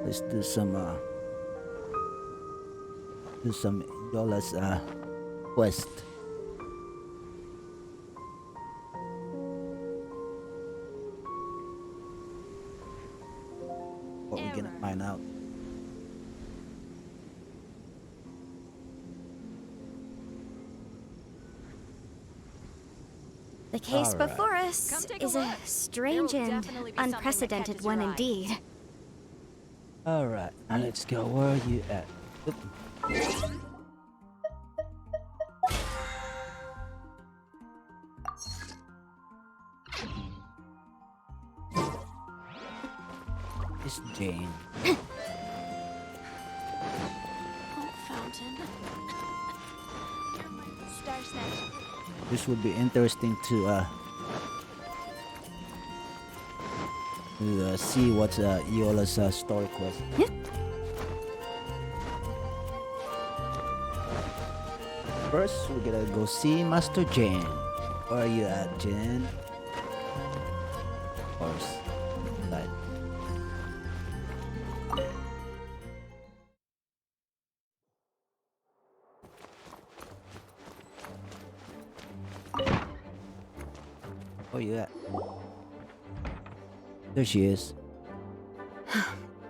Let's do some Eula's quest. What we're gonna find out. The case All right. before us is a strange and unprecedented one indeed. All right, now let's go. Where are you at? Oop. It's Jane. Fountain. Star Snatch. This would be interesting to see what's Eola's story quest. First, we're gonna go see Master Jane. Where are you at, Jane? Of course. Right. Where you at? There she is.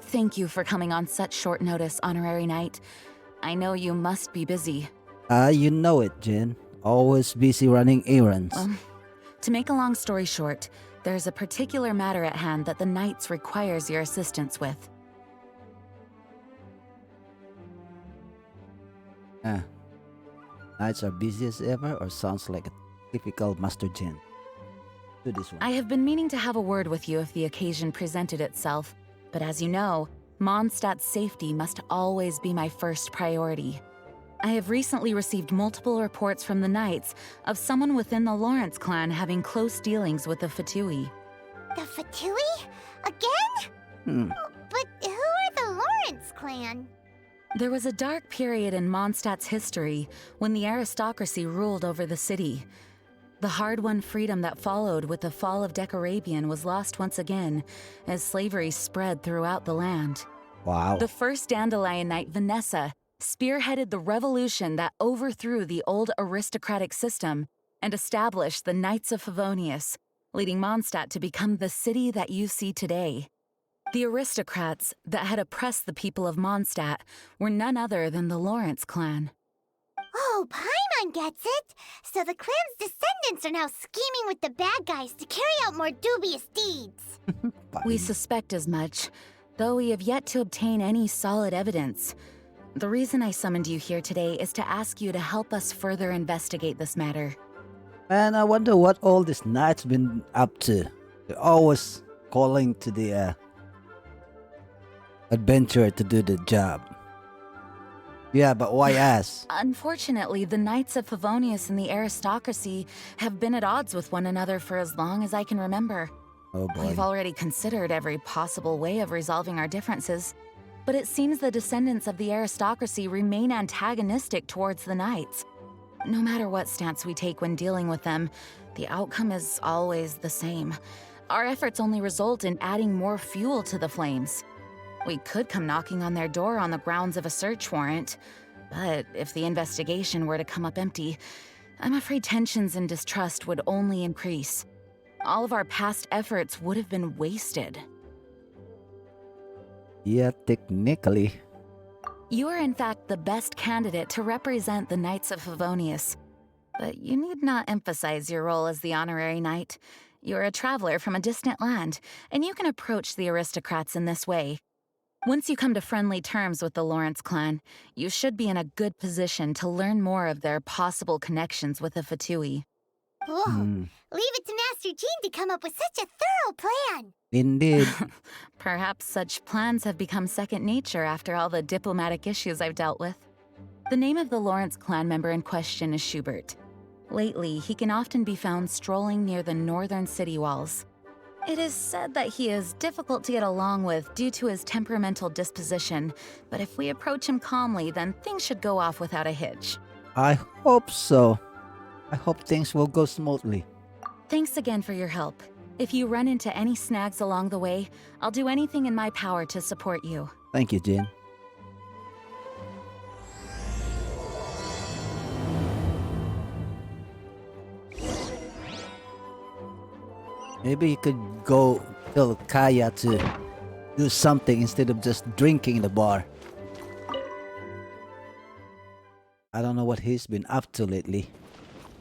Thank you for coming on such short notice, Honorary Knight. I know you must be busy. You know it, Jin. Always busy running errands. To make a long story short, there's a particular matter at hand that the Knights requires your assistance with. Nights are busy as ever, or sounds like a typical Master Jin? Do this one. I have been meaning to have a word with you if the occasion presented itself, but as you know, Mondstadt's safety must always be my first priority. I have recently received multiple reports from the Knights of someone within the Lawrence clan having close dealings with the Fatui. The Fatui? Again? But who are the Lawrence clan? There was a dark period in Mondstadt's history when the aristocracy ruled over the city. The hard-won freedom that followed with the fall of Decarabian was lost once again as slavery spread throughout the land. Wow. The first Dandelion Knight, Vanessa, spearheaded the revolution that overthrew the old aristocratic system and established the Knights of Favonius, leading Mondstadt to become the city that you see today. The aristocrats that had oppressed the people of Mondstadt were none other than the Lawrence clan. Oh, Paimon gets it! So the clan's descendants are now scheming with the bad guys to carry out more dubious deeds. We suspect as much, though we have yet to obtain any solid evidence. The reason I summoned you here today is to ask you to help us further investigate this matter. Man, I wonder what all these knights been up to. They're always calling to the adventurer to do the job. Yeah, but why ask? Unfortunately, the Knights of Favonius and the aristocracy have been at odds with one another for as long as I can remember. Oh boy. We've already considered every possible way of resolving our differences, but it seems the descendants of the aristocracy remain antagonistic towards the Knights. No matter what stance we take when dealing with them, the outcome is always the same. Our efforts only result in adding more fuel to the flames. We could come knocking on their door on the grounds of a search warrant, but if the investigation were to come up empty, I'm afraid tensions and distrust would only increase. All of our past efforts would have been wasted. Yeah, technically. You are in fact the best candidate to represent the Knights of Favonius. But you need not emphasize your role as the honorary knight. You're a traveler from a distant land, and you can approach the aristocrats in this way. Once you come to friendly terms with the Lawrence clan, you should be in a good position to learn more of their possible connections with the Fatui. Whoa, leave it to Master Jean to come up with such a thorough plan. Indeed. Perhaps such plans have become second nature after all the diplomatic issues I've dealt with. The name of the Lawrence clan member in question is Schubert. Lately, he can often be found strolling near the northern city walls. It is said that he is difficult to get along with due to his temperamental disposition, but if we approach him calmly, then things should go off without a hitch. I hope so. I hope things will go smoothly. Thanks again for your help. If you run into any snags along the way, I'll do anything in my power to support you. Thank you, Jin. Maybe you could go tell Kaya to do something instead of just drinking in the bar. I don't know what he's been up to lately.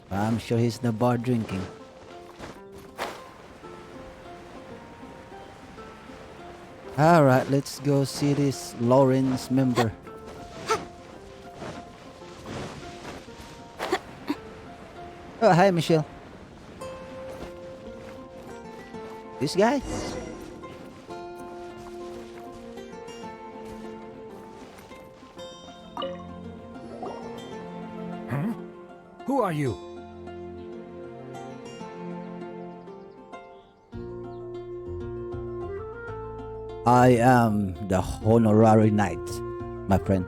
But I'm sure he's in the bar drinking. Alright, let's go see this Lawrence member. Oh, hi, Michelle. This guy? Huh? Who are you? I am the honorary knight, my friend.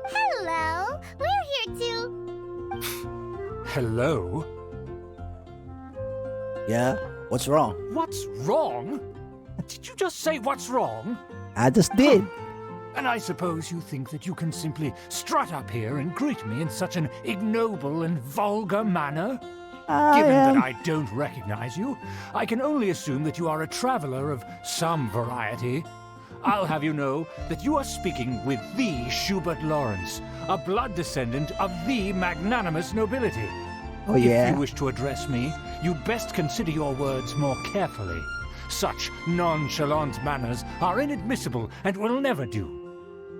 Hello, we're here too. Hello? Yeah? What's wrong? What's wrong? Did you just say what's wrong? I just did. And I suppose you think that you can simply strut up here and greet me in such an ignoble and vulgar manner? Given that I don't recognize you, I can only assume that you are a traveler of some variety. I'll have you know that you are speaking with the Schubert Lawrence, a blood descendant of the magnanimous nobility. Oh, yeah? If you wish to address me, you'd best consider your words more carefully. Such nonchalant manners are inadmissible and will never do.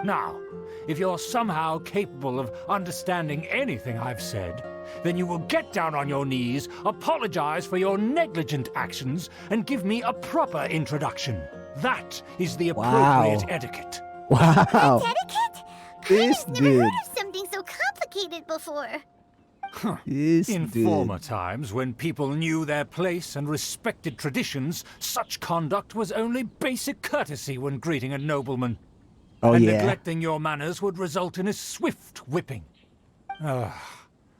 Now, if you're somehow capable of understanding anything I've said, then you will get down on your knees, apologize for your negligent actions, and give me a proper introduction. That is the appropriate etiquette. Wow. Etiquette? This I've never dude. heard of something so complicated before. This In dude. former times, when people knew their place and respected traditions, such conduct was only basic courtesy when greeting a nobleman. Oh, And yeah. neglecting your manners would result in a swift whipping.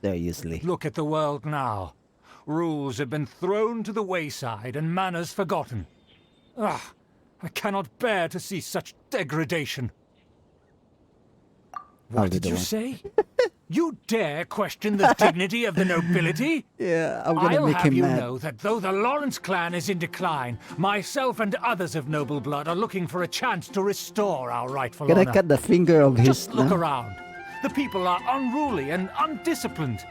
Seriously. Look at the world now. Rules have been thrown to the wayside and manners forgotten. I cannot bear to see such degradation. I'll What be did the you one. say? You dare question the dignity of the nobility? Yeah, I'm gonna I'll make have him you mad. know that though the Lawrence clan is in decline, myself and others of noble blood are looking for a chance to restore our rightful Can I honor. cut the finger of his... Just look around. The people are unruly and undisciplined.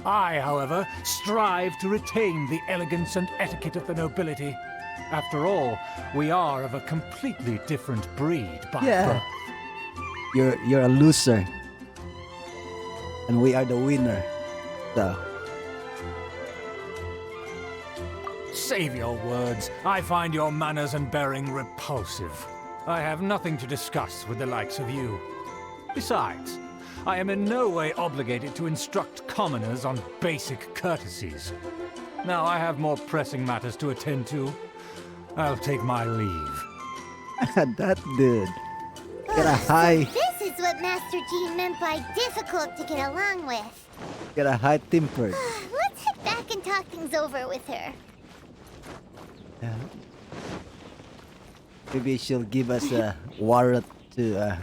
I, however, strive to retain the elegance and etiquette of the nobility. After all, we are of a completely different breed by Yeah. birth. You're a loser. And we are the winner. So, Save your words. I find your manners and bearing repulsive. I have nothing to discuss with the likes of you. Besides, I am in no way obligated to instruct commoners on basic courtesies. Now I have more pressing matters to attend to. I'll take my leave. that dude. Get a high, This is what Master Jean meant by difficult to get along with. get a high tempered. Let's head back and talk things over with her. Yeah. Maybe she'll give us a warrant to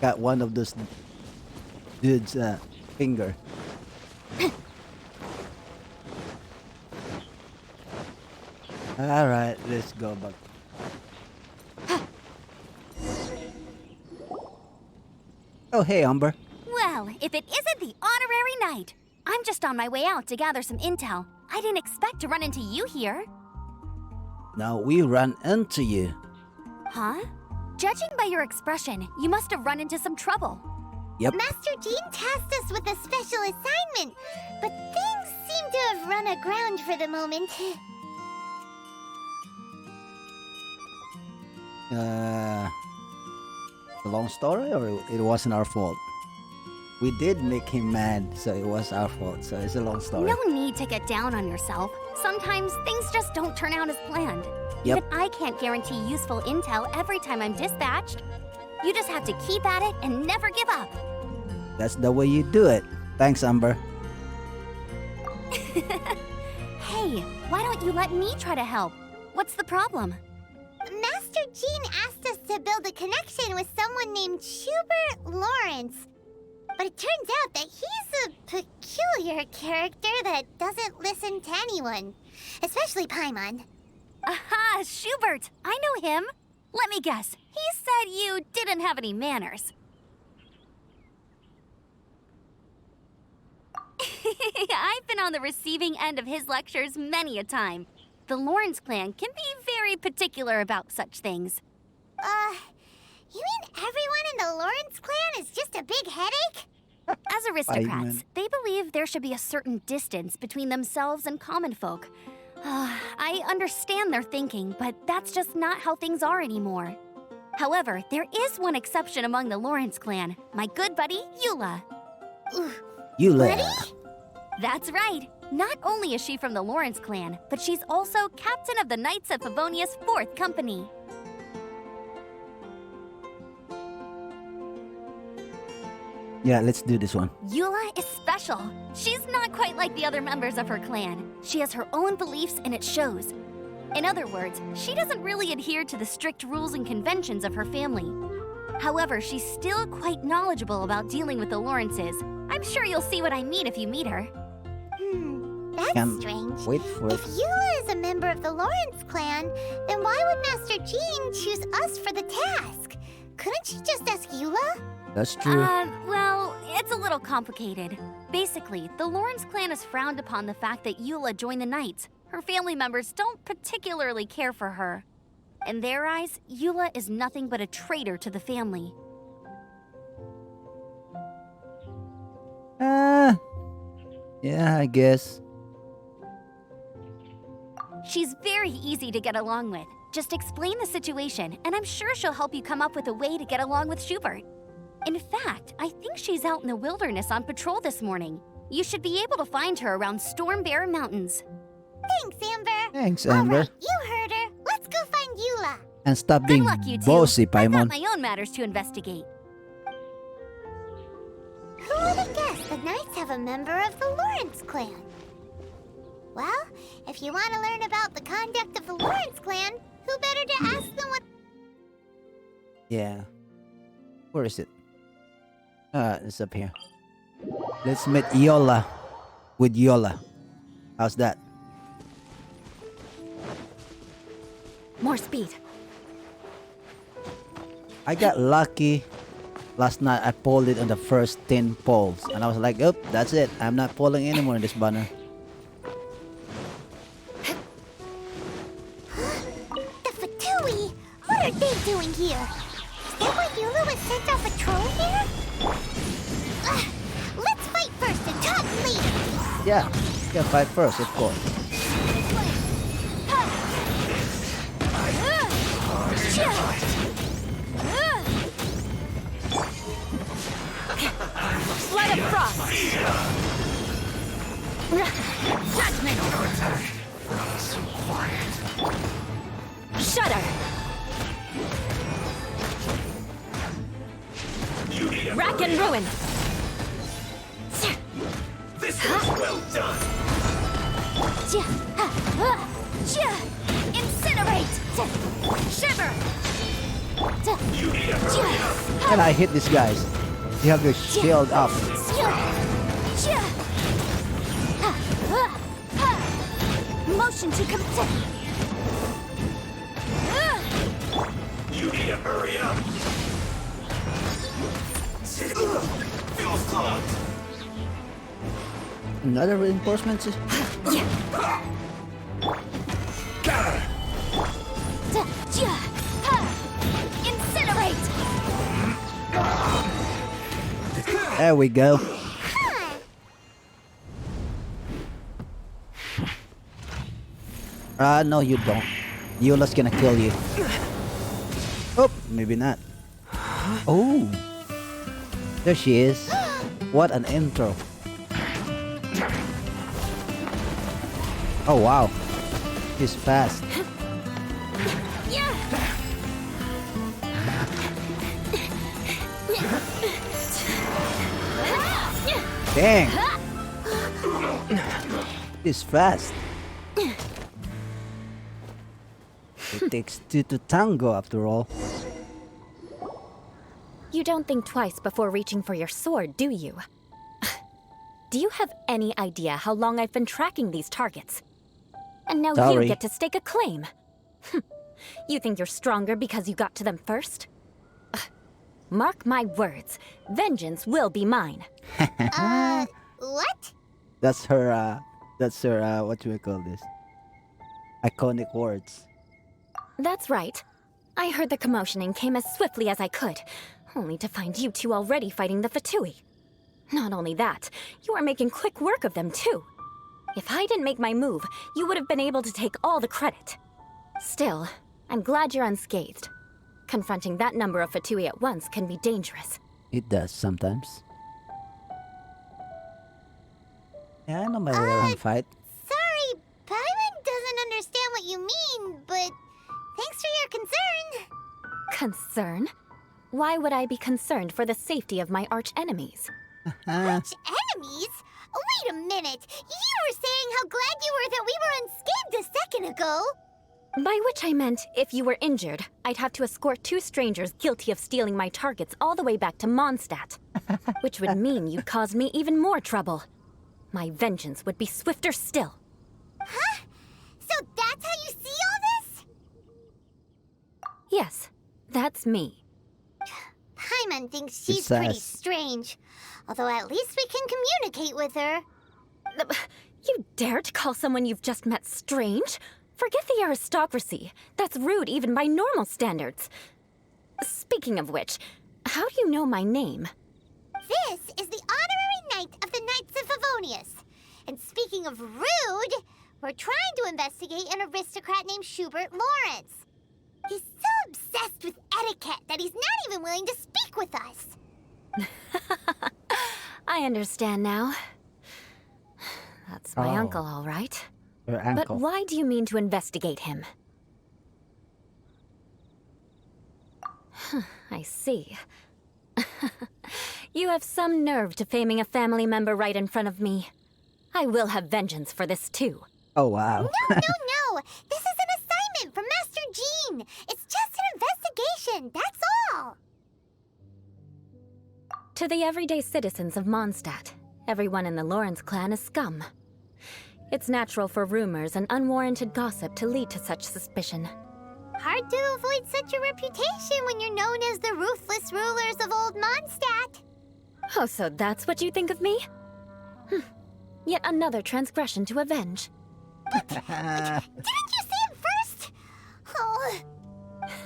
cut one of those dude's finger. Alright, let's go back. Oh, hey, Amber. Well, if it isn't the honorary knight. I'm just on my way out to gather some intel. I didn't expect to run into you here. Now we run into you. Huh? Judging by your expression, you must have run into some trouble. Yep. Master Jean tasked us with a special assignment, but things seem to have run aground for the moment. A long story, or it wasn't our fault? We did make him mad, so it was our fault. So it's a long story. No need to get down on yourself. Sometimes things just don't turn out as planned. Yep. Even I can't guarantee useful intel every time I'm dispatched. You just have to keep at it and never give up. That's the way you do it. Thanks, Amber. Hey, Hey, why don't you let me try to help? What's the problem? Master Jean asked us to build a connection with someone named Schubert Lawrence. But it turns out that he's a peculiar character that doesn't listen to anyone, especially Paimon. Aha, Schubert! I know him. Let me guess. He said you didn't have any manners. I've been on the receiving end of his lectures many a time. The Lawrence clan can be very particular about such things. You mean everyone in the Lawrence clan is just a big headache? As aristocrats, Paimon. they believe there should be a certain distance between themselves and common folk. I understand their thinking, but that's just not how things are anymore. However, there is one exception among the Lawrence clan, my good buddy, Eula. Eula. That's right. Not only is she from the Lawrence clan, but she's also captain of the Knights of Favonia's 4th Company. Yeah, let's do this one. Eula is special. She's not quite like the other members of her clan. She has her own beliefs and it shows. In other words, she doesn't really adhere to the strict rules and conventions of her family. However, she's still quite knowledgeable about dealing with the Lawrences. I'm sure you'll see what I mean if you meet her. That's Can't strange. wait for it. If Eula is a member of the Lawrence clan, then why would Master Jean choose us for the task? Couldn't she just ask Eula? That's true. Well, it's a little complicated. Basically, the Lawrence clan has frowned upon the fact that Eula joined the Knights. Her family members don't particularly care for her. In their eyes, Eula is nothing but a traitor to the family. Yeah, I guess. She's very easy to get along with. Just explain the situation, and I'm sure she'll help you come up with a way to get along with Schubert. In fact, I think she's out in the wilderness on patrol this morning. You should be able to find her around Storm Bear Mountains. Thanks, Amber. Thanks, All Amber. right, you heard her. Let's go find Eula. And stop Good being luck, you two. bossy, I've got Paimon. my own matters to investigate. Who would have guessed the Knights have a member of the Lawrence clan? Well, if you want to learn about the conduct of the Lawrence clan, who better to ask them what... Yeah. Where is it? It's up here. Let's meet Eula with Eula. How's that? More speed. I got lucky. Last night I pulled it on the first 10 pulls. And I was like, oh, that's it. I'm not pulling anymore in this banner. The Fatui? What are they doing here? Is that why Eula was sent on patrol here? Let's fight first and talk later. Yeah. Yeah, fight first, of course. Light of frost. Judgment. Shudder. Rack and ruin. This was well done. Incinerate. Shiver. You need a hurry up. And I hit these guys. You have your shield up. Motion to complete. You need to hurry up. Feels clogged. Another reinforcement? Incinerate. There we go. No, you don't. Eula's gonna kill you. Oh, maybe not. Oh, there she is. What an intro. Oh wow, she's fast. Dang, she's fast. takes two to tango after all. You don't think twice before reaching for your sword, do you? Do you have any idea how long I've been tracking these targets? And now Sorry. you get to stake a claim. You think you're stronger because you got to them first? Mark my words, vengeance will be mine. What? That's her, what do we call this? Iconic words. That's right. I heard the commotion and came as swiftly as I could, only to find you two already fighting the Fatui. Not only that, you are making quick work of them too. If I didn't make my move, you would have been able to take all the credit. Still, I'm glad you're unscathed. Confronting that number of Fatui at once can be dangerous. It does sometimes. Yeah, I know my way around fight. Sorry, Paimon doesn't understand what you mean, but thanks for your concern. Concern? Why would I be concerned for the safety of my arch-enemies? Arch enemies? Wait a minute! You were saying how glad you were that we were unscathed a second ago! By which I meant, if you were injured, I'd have to escort two strangers guilty of stealing my targets all the way back to Mondstadt. Which would mean you'd caused me even more trouble. My vengeance would be swifter still. Huh? So that's how you see all this? Yes, that's me. Paimon thinks she's It's pretty us. strange. Although at least we can communicate with her. You dare to call someone you've just met strange? Forget the aristocracy. That's rude even by normal standards. Speaking of which, how do you know my name? This is the honorary knight of the Knights of Favonius. And speaking of rude, we're trying to investigate an aristocrat named Schubert Lawrence. He's so obsessed with etiquette that he's not even willing to speak with us. I understand now. That's my Oh. uncle, all right. Her But ankle. why do you mean to investigate him? I see. You have some nerve to faming a family member right in front of me. I will have vengeance for this too. Oh wow. No. This is an assignment from Master Jean. It's just an investigation, that's all. To the everyday citizens of Mondstadt, everyone in the Lawrence clan is scum. It's natural for rumors and unwarranted gossip to lead to such suspicion. Hard to avoid such a reputation when you're known as the ruthless rulers of Old Mondstadt. Oh, so that's what you think of me? Yet another transgression to avenge. Didn't you say it first? Oh,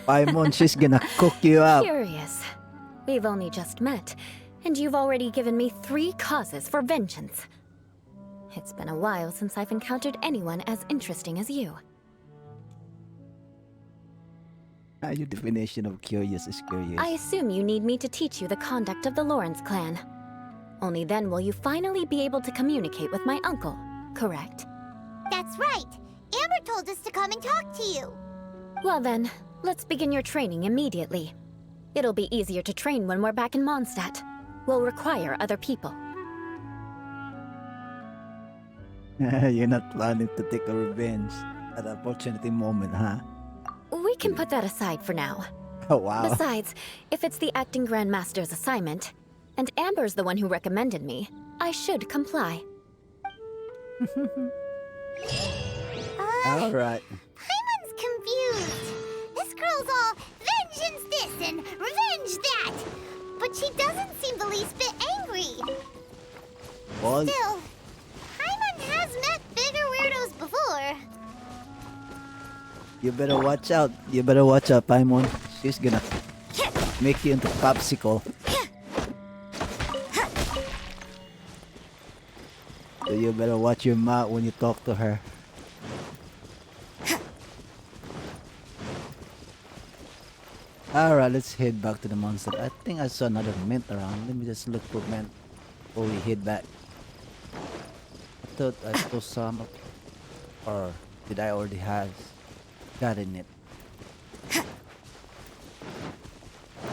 Paimon, she's gonna cook you up. Curious. We've only just met, and you've already given me 3 causes for vengeance. It's been a while since I've encountered anyone as interesting as you. Your definition of curious is curious. I assume you need me to teach you the conduct of the Lawrence clan. Only then will you finally be able to communicate with my uncle, correct? that's right. Amber told us to come and talk to you. Well then, let's begin your training immediately. It'll be easier to train when we're back in Mondstadt. We'll require other people. You're not planning to take a revenge at an opportunity moment, huh? We can put that aside for now. Oh wow. Besides, if it's the acting Grandmaster's assignment, and Amber's the one who recommended me, I should comply. Alright. Paimon's confused. This girl's all vengeance this and revenge that. But she doesn't seem the least bit angry. Well, Still, Paimon has met bigger weirdos before. you better watch out. You better watch out, Paimon. She's gonna make you into popsicle. So you better watch your mouth when you talk to her. Alright, let's head back to the monster. I think I saw another mint around. Let me just look for mint before we head back. I thought I saw some of, or did I already have gotten it?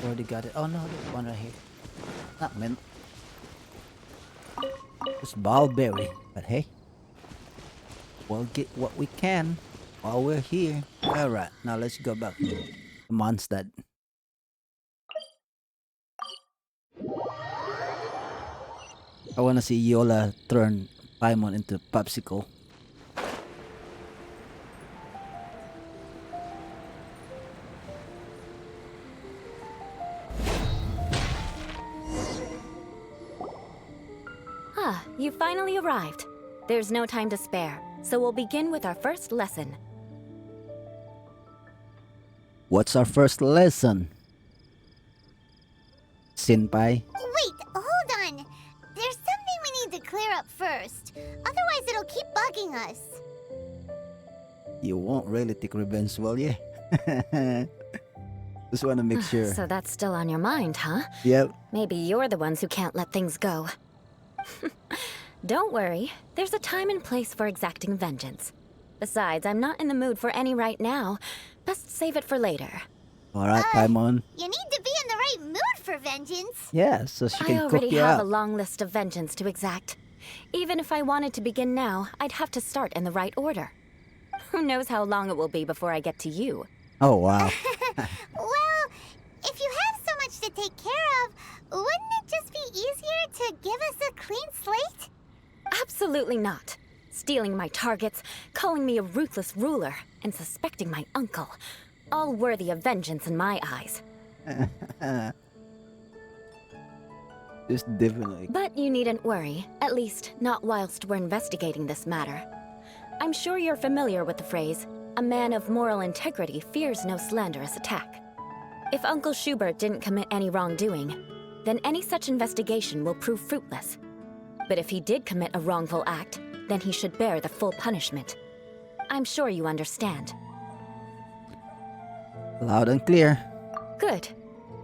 Already got it. Oh no, there's one right here. Not mint. It's ballberry, but hey, we'll get what we can. While we're here. Alright, now let's go back to Mondstadt. I wanna see Eula turn Paimon into popsicle. Ah, you finally arrived. There's no time to spare, so we'll begin with our first lesson. What's our first lesson? Senpai? Wait, hold on. There's something we need to clear up first. Otherwise, it'll keep bugging us. You won't really take revenge, will you? Just wanna make sure. So that's still on your mind, huh? Yep. Maybe you're the ones who can't let things go. Don't worry, there's a time and place for exacting vengeance. Besides, I'm not in the mood for any right now. Best save it for later. Alright, Paimon. You need to be in the right mood for vengeance. Yeah, so she I can cook already you have a out. long list of vengeance to exact. Even if I wanted to begin now, I'd have to start in the right order. Who knows how long it will be before I get to you? Oh, wow. Well, if you have so much to take care of, wouldn't it just be easier to give us a clean slate? Absolutely not. Stealing my targets, calling me a ruthless ruler, and suspecting my uncle. All worthy of vengeance in my eyes. Just definitely. But you needn't worry, at least not whilst we're investigating this matter. I'm sure you're familiar with the phrase, a man of moral integrity fears no slanderous attack. If Uncle Schubert didn't commit any wrongdoing, then any such investigation will prove fruitless. But if he did commit a wrongful act, then he should bear the full punishment. I'm sure you understand. Loud and clear. Good.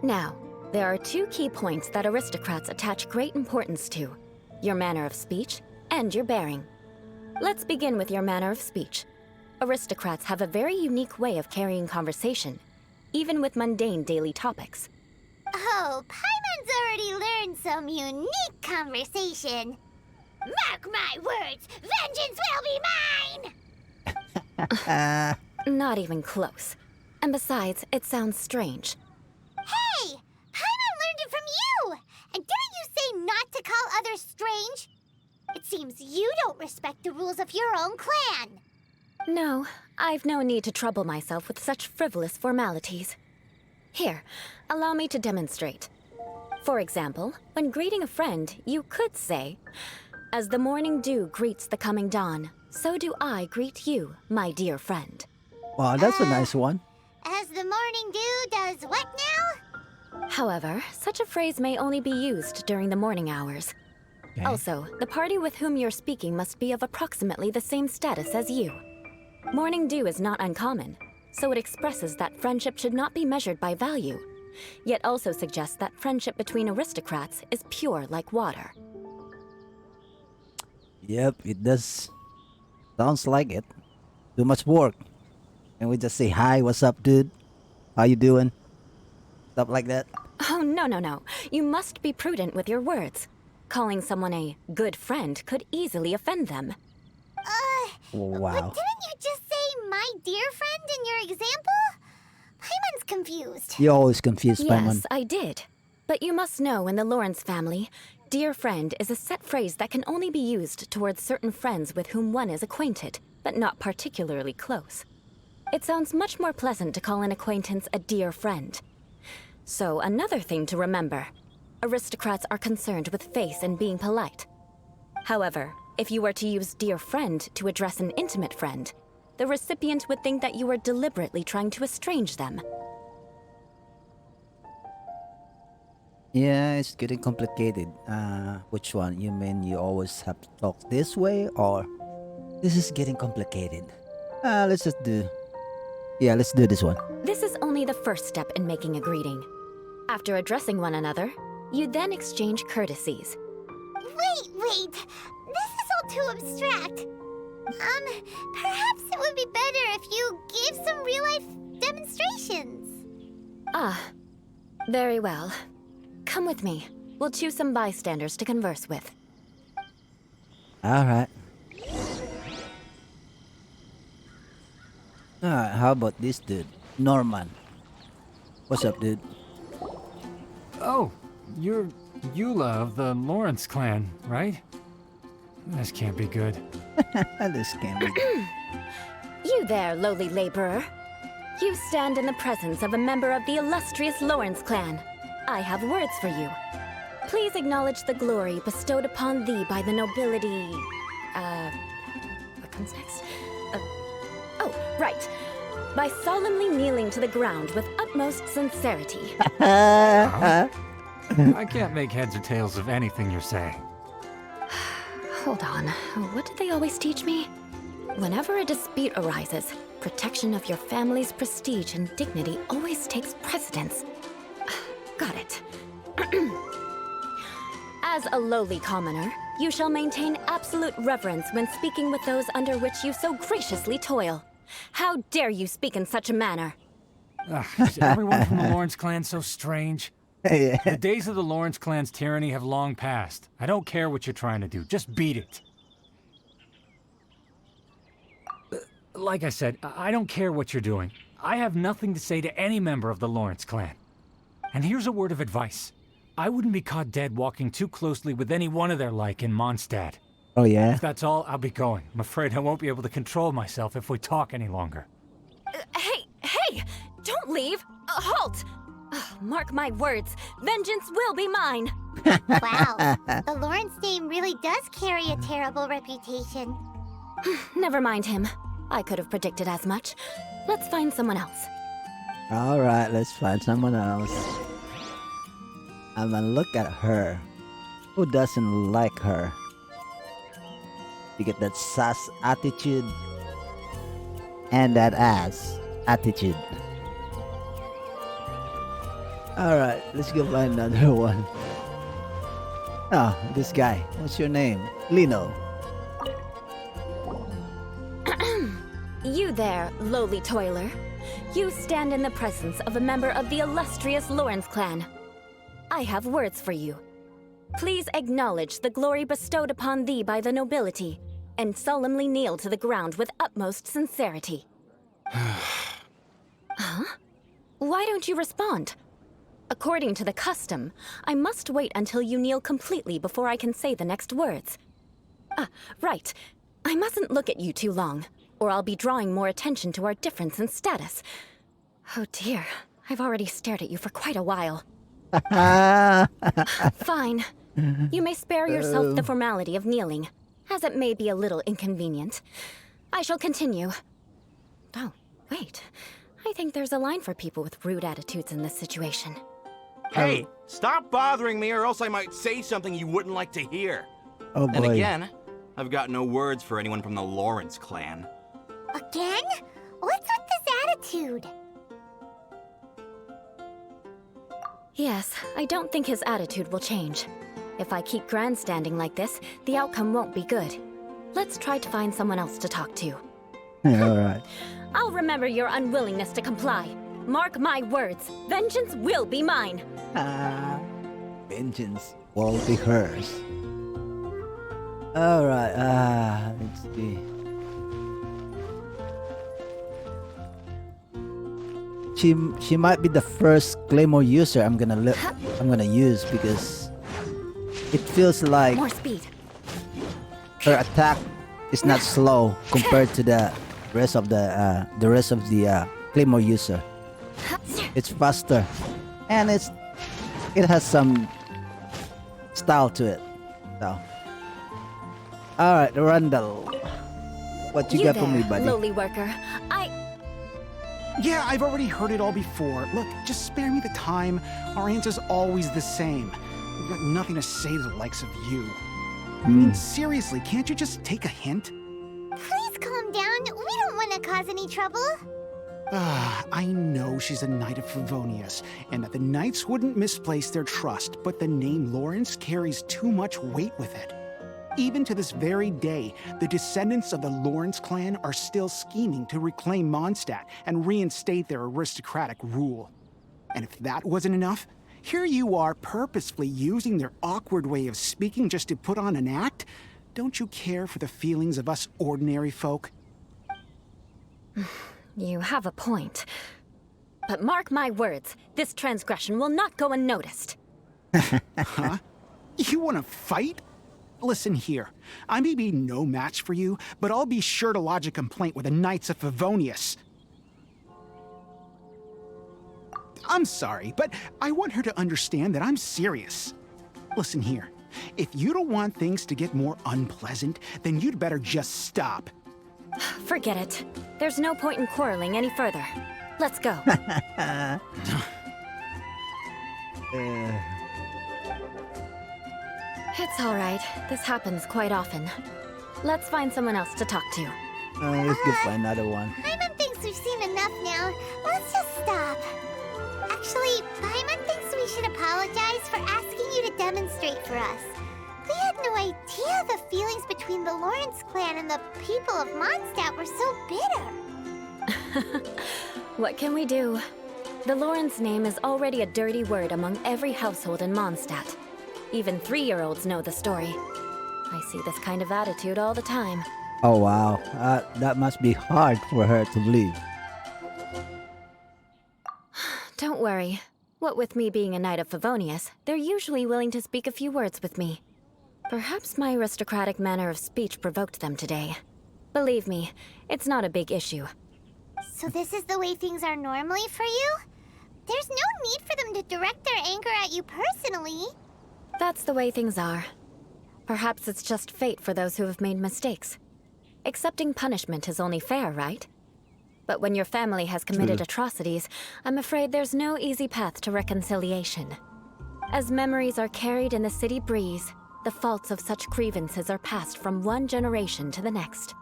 Now, there are two key points that aristocrats attach great importance to: your manner of speech and your bearing. Let's begin with your manner of speech. Aristocrats have a very unique way of carrying conversation, even with mundane daily topics. Oh, Paimon's already learned some unique conversation. Mark my words, vengeance will be mine! Not even close. And besides, it sounds strange. Hey! Paimon learned it from you! And didn't you say not to call others strange? It seems you don't respect the rules of your own clan. No, I've no need to trouble myself with such frivolous formalities. Here, allow me to demonstrate. For example, when greeting a friend, you could say, "As the morning dew greets the coming dawn, so do I greet you, my dear friend." Wow, that's a nice one. As the morning dew does what now? However, such a phrase may only be used during the morning hours. Okay. Also, the party with whom you're speaking must be of approximately the same status as you. Morning dew is not uncommon, so it expresses that friendship should not be measured by value, yet also suggests that friendship between aristocrats is pure like water. Yep, it does. Sounds like it. Too much work. And we just say, hi, what's up, dude? How you doing? Stuff like that. Oh, no. You must be prudent with your words. Calling someone a good friend could easily offend them. But Wow. didn't you just say my dear friend in your example? Paimon's confused. You're always confused, Paimon. Yes, I did. But you must know in the Lawrence family, dear friend is a set phrase that can only be used towards certain friends with whom one is acquainted, but not particularly close. It sounds much more pleasant to call an acquaintance a dear friend. So another thing to remember, aristocrats are concerned with face and being polite. However, if you were to use dear friend to address an intimate friend, the recipient would think that you were deliberately trying to estrange them. Yeah, it's getting complicated. Which one? You mean you always have to talk this way, or this is getting complicated? Let's just do. Yeah, let's do this one. This is only the first step in making a greeting. After addressing one another, you then exchange courtesies. Wait. This is all too abstract. Perhaps it would be better if you gave some real-life demonstrations. Ah, very well. Come with me. We'll choose some bystanders to converse with. All right. Alright, how about this dude? Norman. What's up, dude? Oh, you're Eula of the Lawrence clan, right? This can't be good. This can't be good. You there, lowly laborer. You stand in the presence of a member of the illustrious Lawrence clan. I have words for you. Please acknowledge the glory bestowed upon thee by the nobility... what comes next? Oh, right. By solemnly kneeling to the ground with utmost sincerity. I can't make heads or tails of anything you're saying. Hold on. What did they always teach me? Whenever a dispute arises, protection of your family's prestige and dignity always takes precedence. Got it. As a lowly commoner, you shall maintain absolute reverence when speaking with those under which you so graciously toil. How dare you speak in such a manner? Is everyone from the Lawrence clan so strange? Yeah. The days of the Lawrence clan's tyranny have long passed. I don't care what you're trying to do, just beat it. Like I said, I don't care what you're doing. I have nothing to say to any member of the Lawrence clan. And here's a word of advice. I wouldn't be caught dead walking too closely with any one of their like in Mondstadt. Oh, yeah? If that's all, I'll be going. I'm afraid I won't be able to control myself if we talk any longer. Hey! Don't leave! Halt! Mark my words, vengeance will be mine! Wow, the Lawrence name really does carry a terrible reputation. Never mind him. I could have predicted as much. Let's find someone else. Alright, let's find someone else. I'm gonna look at her. Who doesn't like her? You get that sass attitude and that ass attitude. Alright, let's go find another one. Ah, this guy. What's your name? Lino. You there, lowly toiler. You stand in the presence of a member of the illustrious Lawrence clan. I have words for you. Please acknowledge the glory bestowed upon thee by the nobility, and solemnly kneel to the ground with utmost sincerity. Huh? Why don't you respond? According to the custom, I must wait until you kneel completely before I can say the next words. Right. I mustn't look at you too long, or I'll be drawing more attention to our difference in status. Oh dear, I've already stared at you for quite a while. Fine. You may spare yourself the formality of kneeling, as it may be a little inconvenient. I shall continue. Oh, wait. I think there's a line for people with rude attitudes in this situation. Hey, stop bothering me or else I might say something you wouldn't like to hear. Oh boy. And again, I've got no words for anyone from the Lawrence clan. Again? What's with this attitude? Yes, I don't think his attitude will change. If I keep grandstanding like this, the outcome won't be good. Let's try to find someone else to talk to. Alright. I'll remember your unwillingness to comply. Mark my words, vengeance will be mine. Vengeance will be hers. Alright, let's see. She might be the first Claymore user I'm gonna use because it feels like More speed. her attack is not slow compared to the rest of the Claymore user. It's faster, and it has some style to it. So, all right, Randall, what you got there, for me, buddy? lowly worker. Yeah, I've already heard it all before. Look, just spare me the time. Our answer's always the same. We've got nothing to say to the likes of you. I mean, seriously, can't you just take a hint? Please calm down. We don't want to cause any trouble. I know she's a knight of Favonius, and that the knights wouldn't misplace their trust, but the name Lawrence carries too much weight with it. Even to this very day, the descendants of the Lawrence clan are still scheming to reclaim Mondstadt and reinstate their aristocratic rule. And if that wasn't enough, here you are purposefully using their awkward way of speaking just to put on an act? Don't you care for the feelings of us ordinary folk? You have a point. But mark my words, this transgression will not go unnoticed. Huh? You want to fight? Listen here. I may be no match for you, but I'll be sure to lodge a complaint with the Knights of Favonius. I'm sorry, but I want her to understand that I'm serious. Listen here. If you don't want things to get more unpleasant, then you'd better just stop. Forget it. There's no point in quarreling any further. Let's go. It's all right. This happens quite often. Let's find someone else to talk to. Let's go find another one. Paimon thinks we've seen enough now. Let's just stop. Actually, Paimon thinks we should apologize for asking you to demonstrate for us. We had no idea the feelings between the Lawrence clan and the people of Mondstadt were so bitter. What can we do? The Lawrence name is already a dirty word among every household in Mondstadt. Even 3-year-olds know the story. I see this kind of attitude all the time. Oh wow, that must be hard for her to believe. Don't worry. What with me being a Knight of Favonius, they're usually willing to speak a few words with me. Perhaps my aristocratic manner of speech provoked them today. Believe me, it's not a big issue. So this is the way things are normally for you? There's no need for them to direct their anger at you personally. That's the way things are. Perhaps it's just fate for those who have made mistakes. Accepting punishment is only fair, right? But when your family has committed atrocities, I'm afraid there's no easy path to reconciliation. As memories are carried in the city breeze, the faults of such grievances are passed from one generation to the next.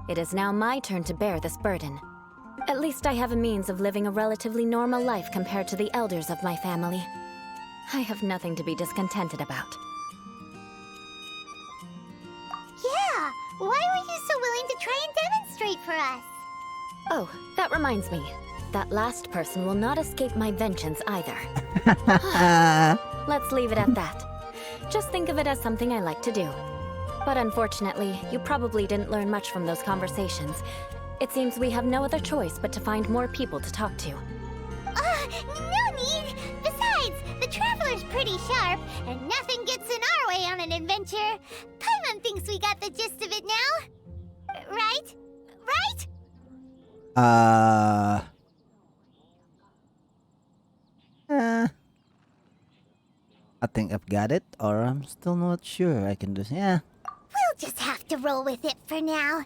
It is now my turn to bear this burden. At least I have a means of living a relatively normal life compared to the elders of my family. I have nothing to be discontented about. Yeah, why were you so willing to try and demonstrate for us? Oh, that reminds me. That last person will not escape my vengeance either. Let's leave it at that. Just think of it as something I like to do. But unfortunately, you probably didn't learn much from those conversations. It seems we have no other choice but to find more people to talk to. No need! Besides, the Traveler's pretty sharp, and nothing gets in our way on an adventure. Paimon thinks we got the gist of it now. Right? Right? I think I've got it, or I'm still not sure I can do. Yeah. We'll just have to roll with it for now.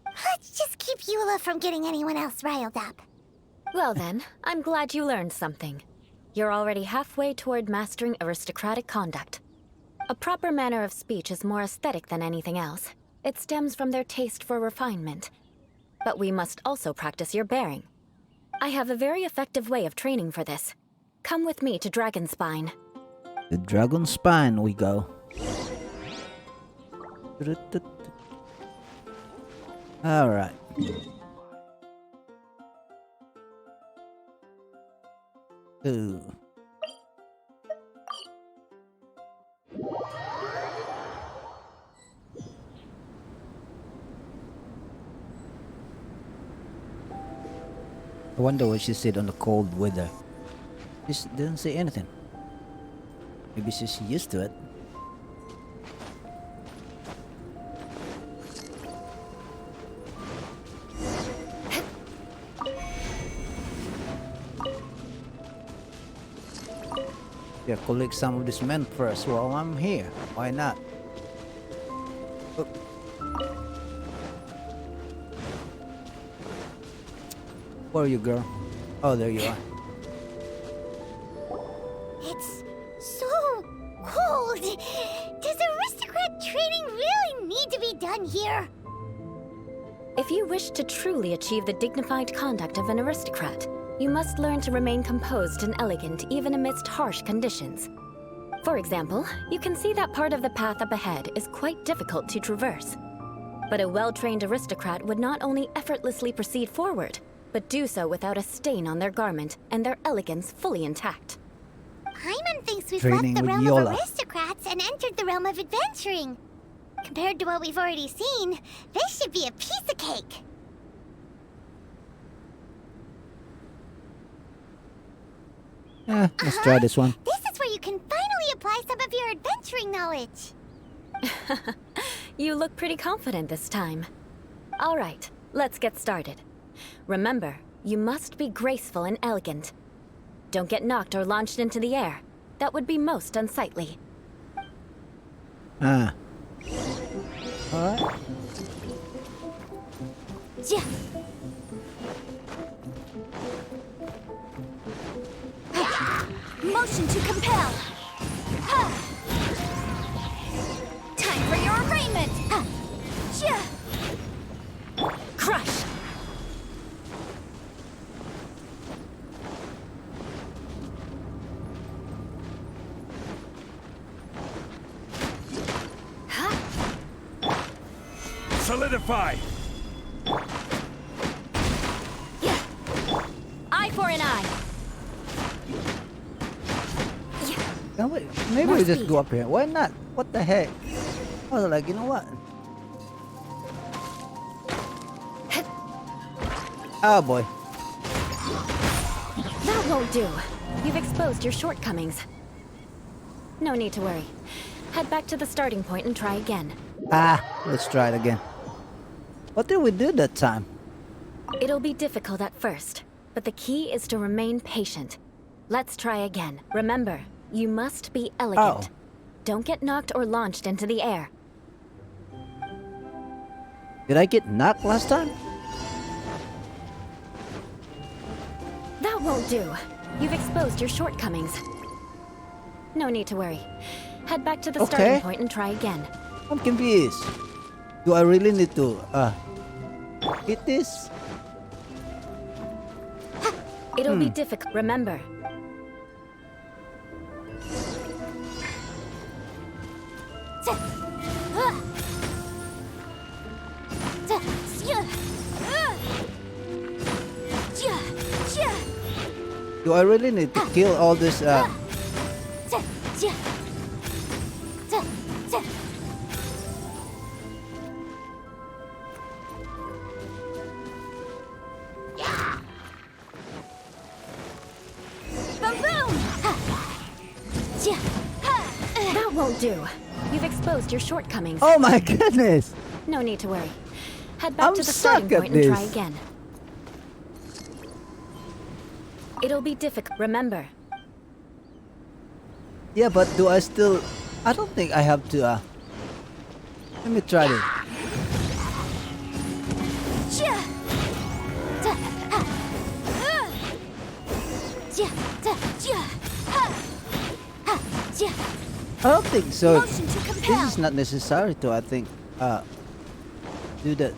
Let's just keep Eula from getting anyone else riled up. Well then, I'm glad you learned something. You're already halfway toward mastering aristocratic conduct. A proper manner of speech is more aesthetic than anything else. It stems from their taste for refinement. But we must also practice your bearing. I have a very effective way of training for this. Come with me to Dragonspine. The Dragon Spine we go. Alright. Ooh. I wonder what she said on the cold weather. She didn't say anything. Maybe she's used to it. Yeah, collect some of these men first while I'm here. Why not? Oh. Where are you, girl? Oh, there you are. It's so cold. Does aristocrat training really need to be done here? If you wish to truly achieve the dignified conduct of an aristocrat, you must learn to remain composed and elegant even amidst harsh conditions. For example, you can see that part of the path up ahead is quite difficult to traverse. But a well-trained aristocrat would not only effortlessly proceed forward, but do so without a stain on their garment and their elegance fully intact. Paimon thinks we've Training left the with realm Eula. of aristocrats and entered the realm of adventuring. Compared to what we've already seen, this should be a piece of cake. Let's try this one. This is where you can finally apply some of your adventuring knowledge. You look pretty confident this time. All right, let's get started. Remember, you must be graceful and elegant. Don't get knocked or launched into the air. That would be most unsightly. Ah. Alright. Yeah. Motion to compel. Ha. Time for your arraignment. Ha. Yeah. Crush! Solidify! Yeah. Eye for an eye. Yeah. No, wait, maybe More we just speed. go up here. Why not? What the heck? I was like, you know what? Oh boy. That won't do. You've exposed your shortcomings. No need to worry. Head back to the starting point and try again. Ah, let's try it again. What did we do that time? It'll be difficult at first, but the key is to remain patient. Let's try again. Remember, you must be elegant. Oh. Don't get knocked or launched into the air. Did I get knocked last time? That won't do. You've exposed your shortcomings. No need to worry. Head back to the Okay. starting point and try again. I'm confused. Do I really need to hit this? It'll be difficult. Remember, Do I really need to kill all this that won't do. You've exposed your shortcomings. Oh my goodness! No need to worry. Head back I'm to the starting suck at point and try this. again. It'll be difficult. Remember, Yeah, but do I still... I don't think I have to let me try this. I don't think so. Motion to This compel. is not necessary to, I think, do that.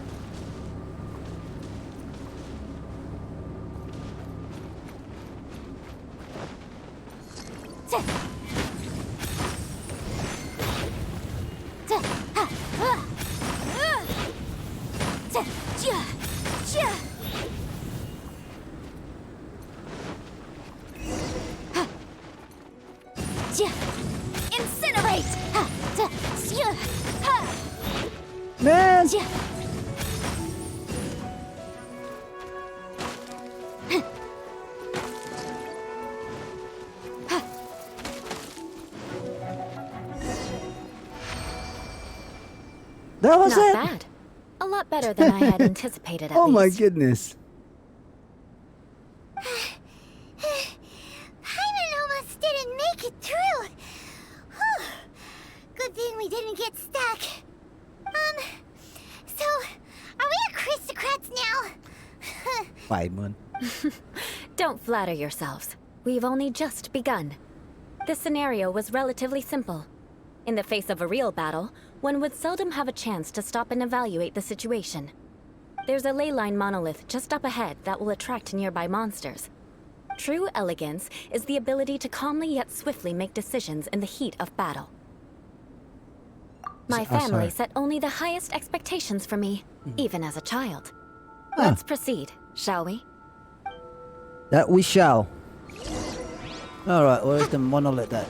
Incinerate! Man! That was not it? bad. A lot better than I had anticipated at Oh my least. goodness. Hyman almost didn't make it through. Whew. Good thing we didn't get stuck. So, are we aristocrats now? Paimon. Don't flatter yourselves. We've only just begun. This scenario was relatively simple. In the face of a real battle, one would seldom have a chance to stop and evaluate the situation. There's a ley line monolith just up ahead that will attract nearby monsters. True elegance is the ability to calmly yet swiftly make decisions in the heat of battle. My family sorry. set only the highest expectations for me, even as a child. Ah. Let's proceed, shall we? That we shall. Alright, where's the monolith at?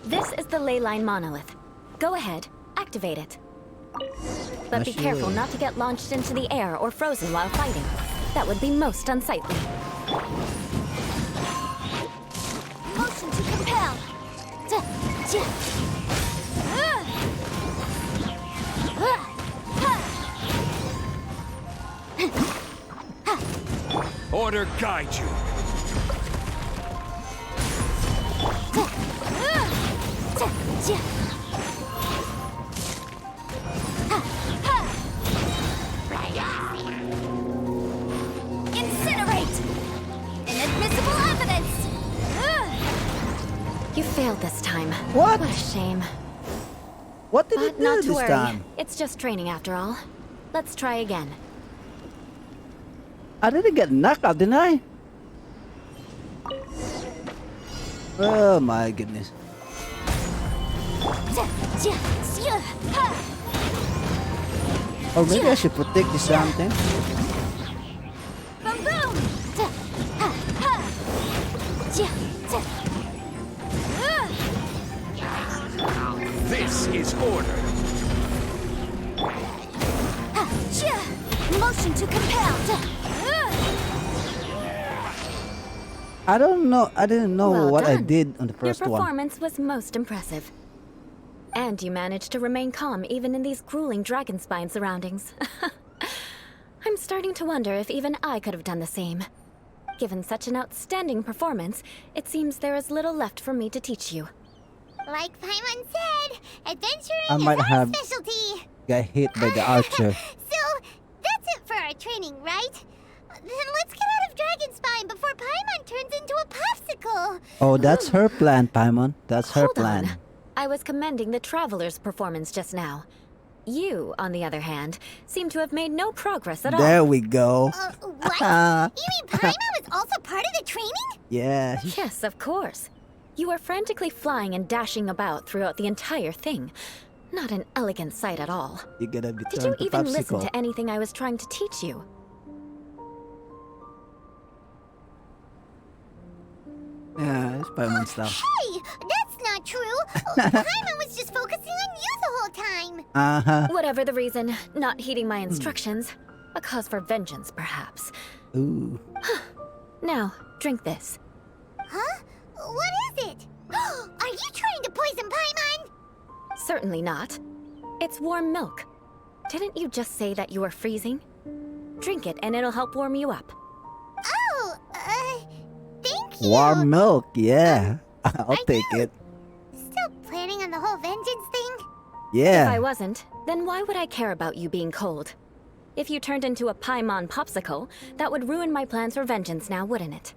This is the ley line monolith. Go ahead, activate it. But be Sure. careful not to get launched into the air or frozen while fighting. That would be most unsightly. Motion to compel. Order guide you. Incinerate! Inadmissible evidence! You failed this time. What? What a shame. What did But it do not to this worry. time? It's just training after all. Let's try again. I didn't get knocked out, didn't I? Oh my goodness. Or maybe I should protect this damn thing. Boom boom! This is order. Motion to compel! I don't know. I didn't know Well what I done. did on the Your first one. performance was most impressive. And you managed to remain calm even in these grueling dragon spine surroundings. I'm starting to wonder if even I could have done the same. Given such an outstanding performance, it seems there is little left for me to teach you. Like Paimon said, adventuring I might is our have- specialty. Got hit by the archer. So, that's it for our training, right? Then let's get out of Dragon Spine before Paimon turns into a popsicle. Oh, that's her plan, Paimon. That's her Hold plan. on. I was commending the Traveler's performance just now. You, on the other hand, seem to have made no progress at all. There we go. What? You mean Paimon was also part of the training? Yeah. Yes, of course. You were frantically flying and dashing about throughout the entire thing. Not an elegant sight at all. You're gonna be Did you turned to even listen popsicle. to anything I was trying to teach you? Yeah, it's Paimon stuff. Hey, that's not true. Paimon was just focusing on you the whole time. Uh-huh. Whatever the reason, not heeding my instructions. A cause for vengeance, perhaps. Ooh. Now, drink this. Huh? What is it? Are you trying to poison Paimon? Certainly not. It's warm milk. Didn't you just say that you were freezing? Drink it and it'll help warm you up. Oh, thank you. Warm milk, yeah. I'll take you- it. Still planning on the whole vengeance thing? Yeah. If I wasn't, then why would I care about you being cold? If you turned into a Paimon popsicle, that would ruin my plans for vengeance now, wouldn't it?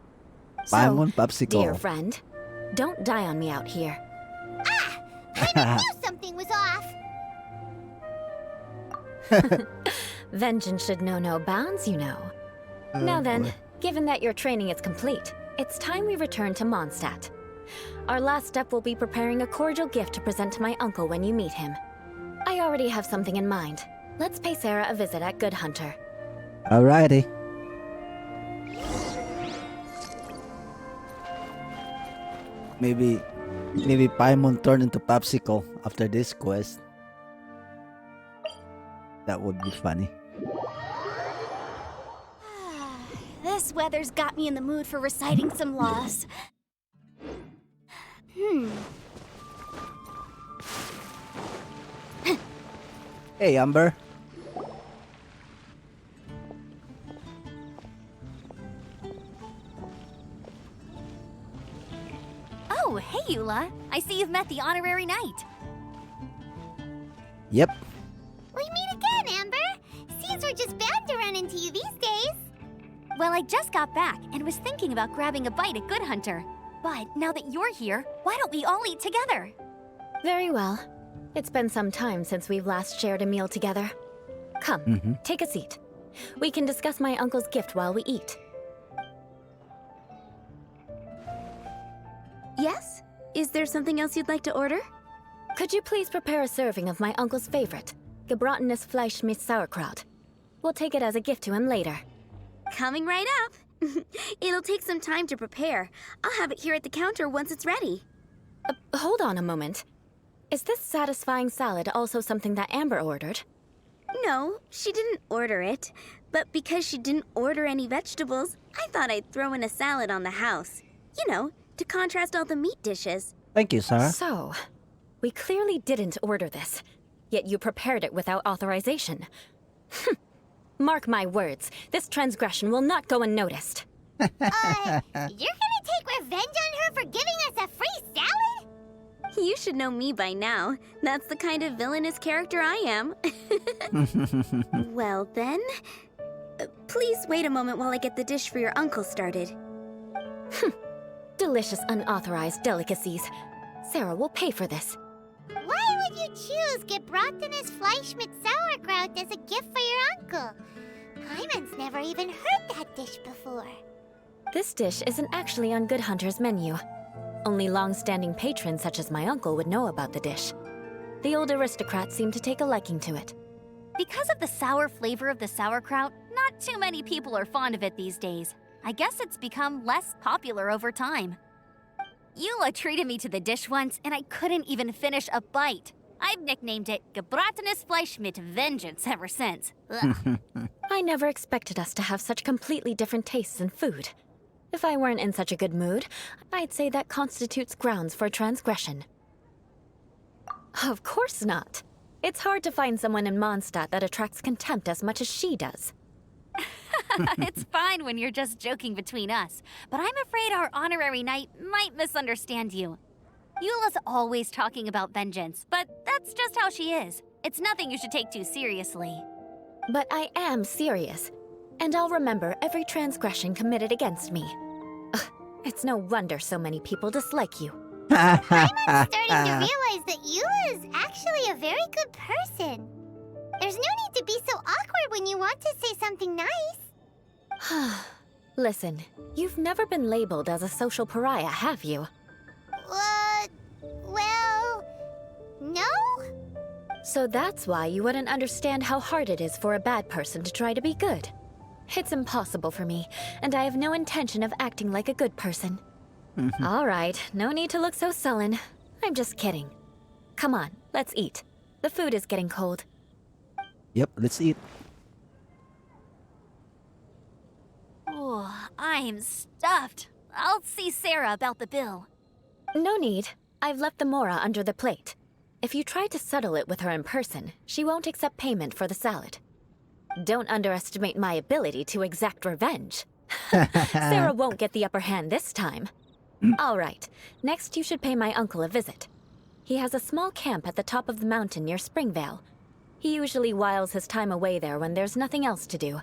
Paimon So, popsicle. dear friend, don't die on me out here. I knew something was off. Vengeance should know no bounds, you know. Now then, boy. given that your training is complete, it's time we return to Mondstadt. Our last step will be preparing a cordial gift to present to my uncle when you meet him. I already have something in mind. Let's pay Sarah a visit at Good Hunter. Alrighty. Maybe Paimon turn into popsicle after this quest. That would be funny. This weather's got me in the mood for reciting some laws. Hey, Amber. Oh, hey, Eula. I see you've met the honorary knight. Yep. We meet again, Amber. Seems we're just bound to run into you these days. Well, I just got back and was thinking about grabbing a bite at Good Hunter. But now that you're here, why don't we all eat together? Very well. It's been some time since we've last shared a meal together. Come, take a seat. We can discuss my uncle's gift while we eat. Yes? Is there something else you'd like to order? Could you please prepare a serving of my uncle's favorite, gebratenes Fleisch mit Sauerkraut? We'll take it as a gift to him later. Coming right up. It'll take some time to prepare. I'll have it here at the counter once it's ready. Hold on a moment. Is this satisfying salad also something that Amber ordered? No, she didn't order it. But because she didn't order any vegetables, I thought I'd throw in a salad on the house. You know, to contrast all the meat dishes. Thank you, Sarah. So, we clearly didn't order this, yet you prepared it without authorization. Mark my words, this transgression will not go unnoticed. You're gonna take revenge on her for giving us a free salad? You should know me by now. That's the kind of villainous character I am. Well then, please wait a moment while I get the dish for your uncle started. Delicious unauthorized delicacies. Sarah will pay for this. Why would you choose gebratenes Fleisch mit Sauerkraut as a gift for your uncle? Hyman's never even heard that dish before. This dish isn't actually on Good Hunter's menu. Only long-standing patrons such as my uncle would know about the dish. The old aristocrats seem to take a liking to it. Because of the sour flavor of the sauerkraut, not too many people are fond of it these days. I guess it's become less popular over time. Eula treated me to the dish once, and I couldn't even finish a bite. I've nicknamed it gebratenes Fleisch mit Vengeance ever since. Ugh. I never expected us to have such completely different tastes in food. If I weren't in such a good mood, I'd say that constitutes grounds for transgression. Of course not. It's hard to find someone in Mondstadt that attracts contempt as much as she does. It's fine when you're just joking between us, but I'm afraid our honorary knight might misunderstand you. Eula's always talking about vengeance, but that's just how she is. It's nothing you should take too seriously. But I am serious, and I'll remember every transgression committed against me. Ugh, it's no wonder so many people dislike you. I'm starting to realize that Eula is actually a very good person. There's no need to be so awkward when you want to say something nice. Listen, you've never been labeled as a social pariah, have you? Well, no? So that's why you wouldn't understand how hard it is for a bad person to try to be good. It's impossible for me, and I have no intention of acting like a good person. All right, no need to look so sullen. I'm just kidding. Come on, let's eat. The food is getting cold. Yep, let's eat. Oh, I'm stuffed. I'll see Sarah about the bill. No need. I've left the mora under the plate. If you try to settle it with her in person, she won't accept payment for the salad. Don't underestimate my ability to exact revenge. Sarah won't get the upper hand this time. All right, next you should pay my uncle a visit. He has a small camp at the top of the mountain near Springvale. He usually whiles his time away there when there's nothing else to do.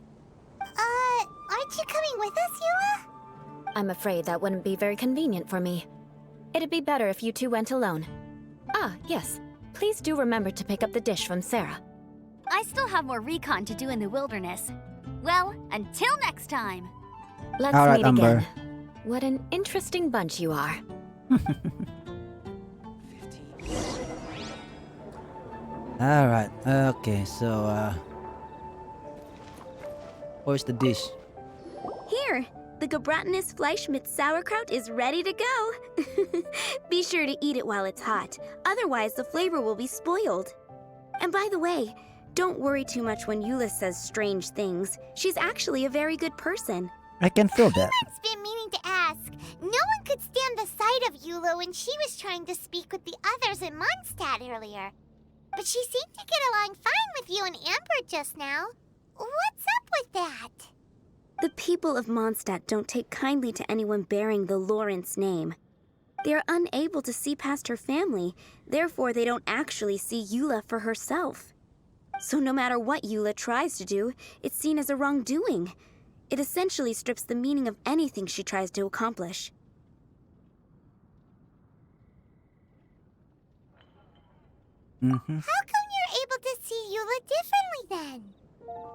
Aren't you coming with us, Eula? I'm afraid that wouldn't be very convenient for me. It'd be better if you two went alone. Ah, yes. Please do remember to pick up the dish from Sarah. I still have more recon to do in the wilderness. Well, until next time. Let's All right, meet Amber. again. What an interesting bunch you are. Alright, okay, so, where's the dish? Here, the gebratenes Fleisch mit Sauerkraut is ready to go. Be sure to eat it while it's hot, otherwise the flavor will be spoiled. And by the way, don't worry too much when Eula says strange things. She's actually a very good person. I can feel that. I've been meaning to ask. No one could stand the sight of Eula when she was trying to speak with the others in Mondstadt earlier. But she seemed to get along fine with you and Amber just now. What's up with that? The people of Mondstadt don't take kindly to anyone bearing the Lawrence name. They are unable to see past her family, therefore they don't actually see Eula for herself. So no matter what Eula tries to do, it's seen as a wrongdoing. It essentially strips the meaning of anything she tries to accomplish. How come you're able to see Eula differently then?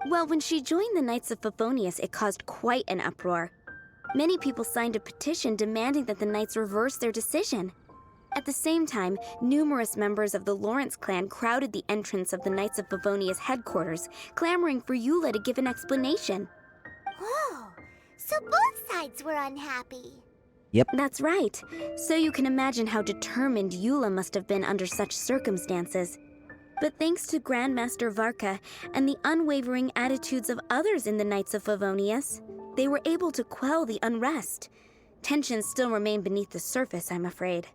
Well, when she joined the Knights of Favonius, it caused quite an uproar. Many people signed a petition demanding that the Knights reverse their decision. At the same time, numerous members of the Lawrence clan crowded the entrance of the Knights of Favonius headquarters, clamoring for Eula to give an explanation. Oh, so both sides were unhappy. That's right. So you can imagine how determined Eula must have been under such circumstances. But thanks to Grandmaster Varka and the unwavering attitudes of others in the Knights of Favonius, they were able to quell the unrest. Tensions still remain beneath the surface, I'm afraid.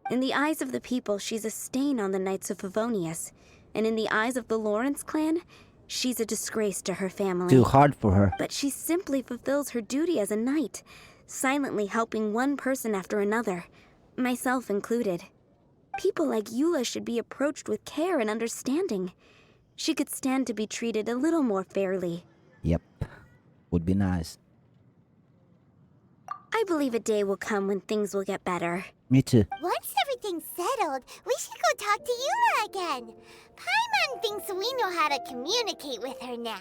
In the eyes of the people, she's a stain on the Knights of Favonius. And in the eyes of the Lawrence clan, she's a disgrace to her family. Too hard for her. But she simply fulfills her duty as a knight, silently helping one person after another, myself included. People like Eula should be approached with care and understanding. She could stand to be treated a little more fairly. Yep. Would be nice. I believe a day will come when things will get better. Me too. Once everything's settled, we should go talk to Eula again. Paimon thinks we know how to communicate with her now.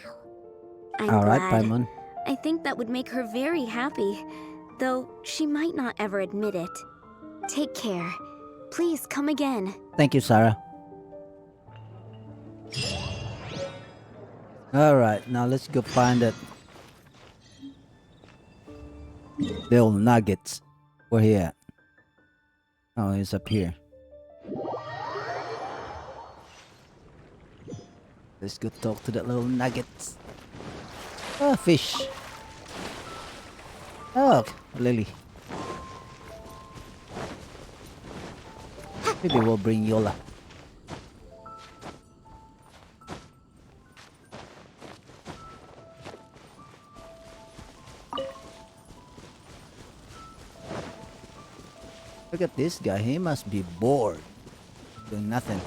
I'm Alright, glad. Paimon. I think that would make her very happy, though she might not ever admit it. Take care. Please come again. Thank you, Sarah. Alright, now let's go find that little nuggets. Where he at? Oh, he's up here. Let's go talk to that little nuggets. Oh, fish. Oh, Lily. Maybe we'll bring Eula. Look at this guy, he must be bored. Doing nothing.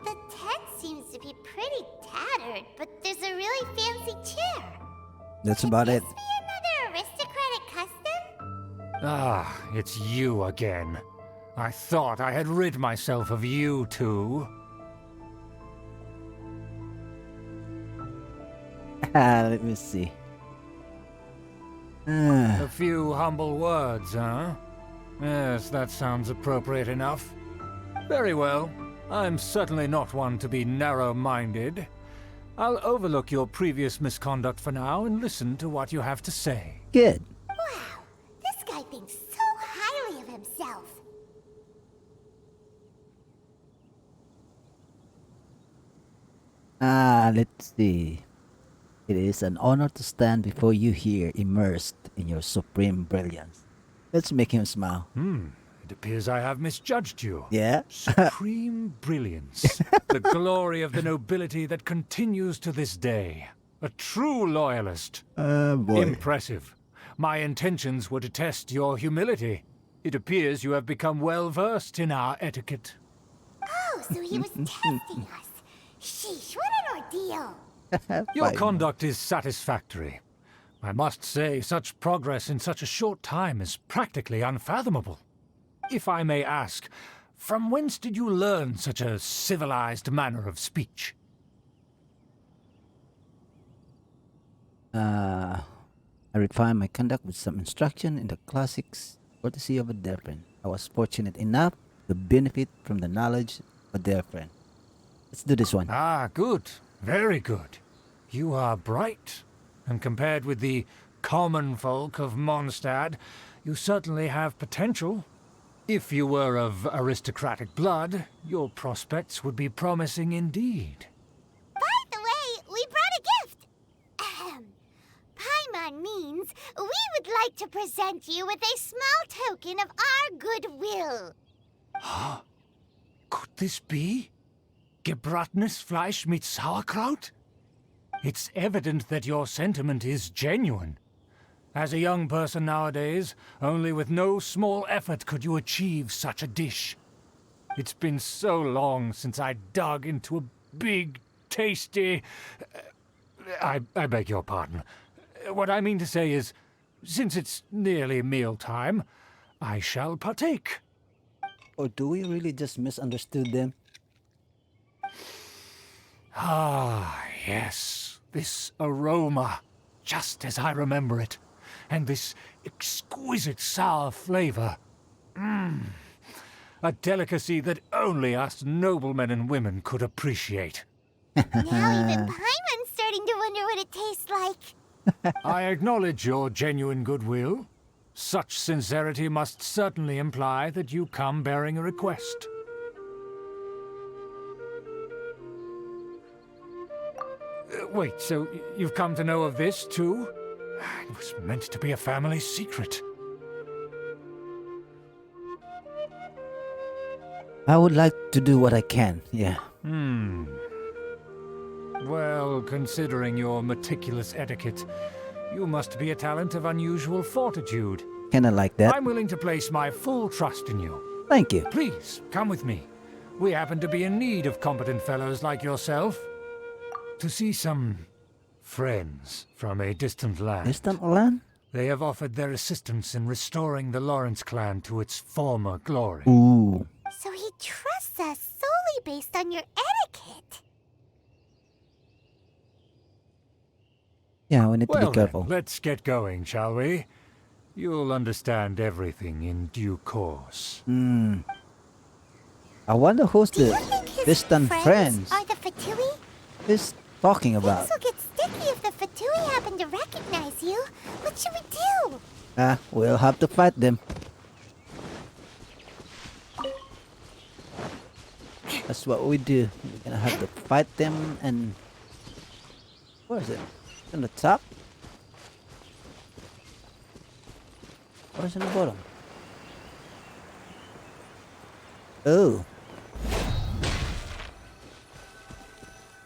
The tent seems to be pretty tattered, but there's a really fancy chair. That's about it. Could this be another aristocratic custom? Ah, it's you again. I thought I had rid myself of you two. Let me see. A few humble words, huh? Yes, that sounds appropriate enough. Very well. I'm certainly not one to be narrow-minded. I'll overlook your previous misconduct for now and listen to what you have to say. Good. Wow, this guy thinks so highly of himself. Let's see. It is an honor to stand before you here, immersed in your supreme brilliance. Let's make him smile. It appears I have misjudged you. Yeah? Supreme brilliance. The glory of the nobility that continues to this day. A true loyalist. Boy. Impressive. My intentions were to test your humility. It appears you have become well versed in our etiquette. Oh, so he was testing us. Sheesh, what an ordeal. Your Fine. conduct is satisfactory. I must say, such progress in such a short time is practically unfathomable. If I may ask, from whence did you learn such a civilized manner of speech? I refined my conduct with some instruction in the classics, courtesy of a dear friend. I was fortunate enough to benefit from the knowledge of a dear friend. Let's do this one. Ah, good. Very good. You are bright, and compared with the common folk of Mondstadt, you certainly have potential. If you were of aristocratic blood, your prospects would be promising indeed. By the way, we brought a gift. Paimon means we would like to present you with a small token of our goodwill. Could this be? Gebratenes Fleisch mit Sauerkraut? It's evident that your sentiment is genuine. As a young person nowadays, only with no small effort could you achieve such a dish. It's been so long since I dug into a big, tasty... I beg your pardon. What I mean to say is, since it's nearly mealtime, I shall partake. Or do we really just misunderstood them? Ah, yes. This aroma, just as I remember it. And this exquisite sour flavor. A delicacy that only us noblemen and women could appreciate. Now even Paimon's starting to wonder what it tastes like. I acknowledge your genuine goodwill. Such sincerity must certainly imply that you come bearing a request. Wait, so you've come to know of this, too? It was meant to be a family secret. I would like to do what I can, yeah. Well, considering your meticulous etiquette, you must be a talent of unusual fortitude. Kinda like that. I'm willing to place my full trust in you. Thank you. Please, come with me. We happen to be in need of competent fellows like yourself. To see some friends from a distant land. Distant land? They have offered their assistance in restoring the Lawrence clan to its former glory. Ooh. So he trusts us solely based on your etiquette. Yeah, we need to Well, be careful. then, let's get going, shall we? You'll understand everything in due course. I wonder who's Do you the think his distant friends are the Fatui? he's talking about. Things will get sticky if the Fatui happen to recognize you. What should we do? We'll have to fight them. That's what we do. We're gonna have to fight them and... Where is it? On the top? Or is it on the bottom? Oh.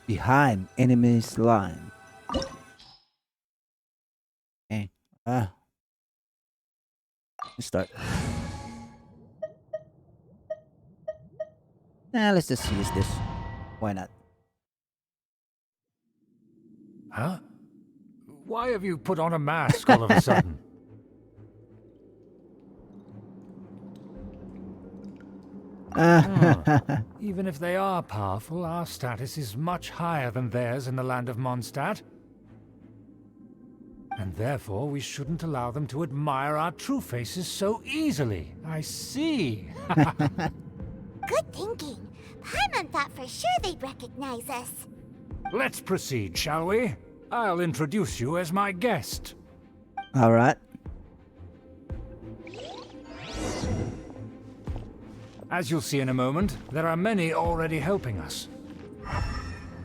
Behind enemy's line. Okay. Let's start. Let's just use this. Why not? Huh? Why have you put on a mask all of a sudden? Even if they are powerful, our status is much higher than theirs in the land of Mondstadt. And therefore, we shouldn't allow them to admire our true faces so easily. I see. Good thinking. Paimon thought for sure they'd recognize us. Let's proceed, shall we? I'll introduce you as my guest. Alright. As you'll see in a moment, there are many already helping us.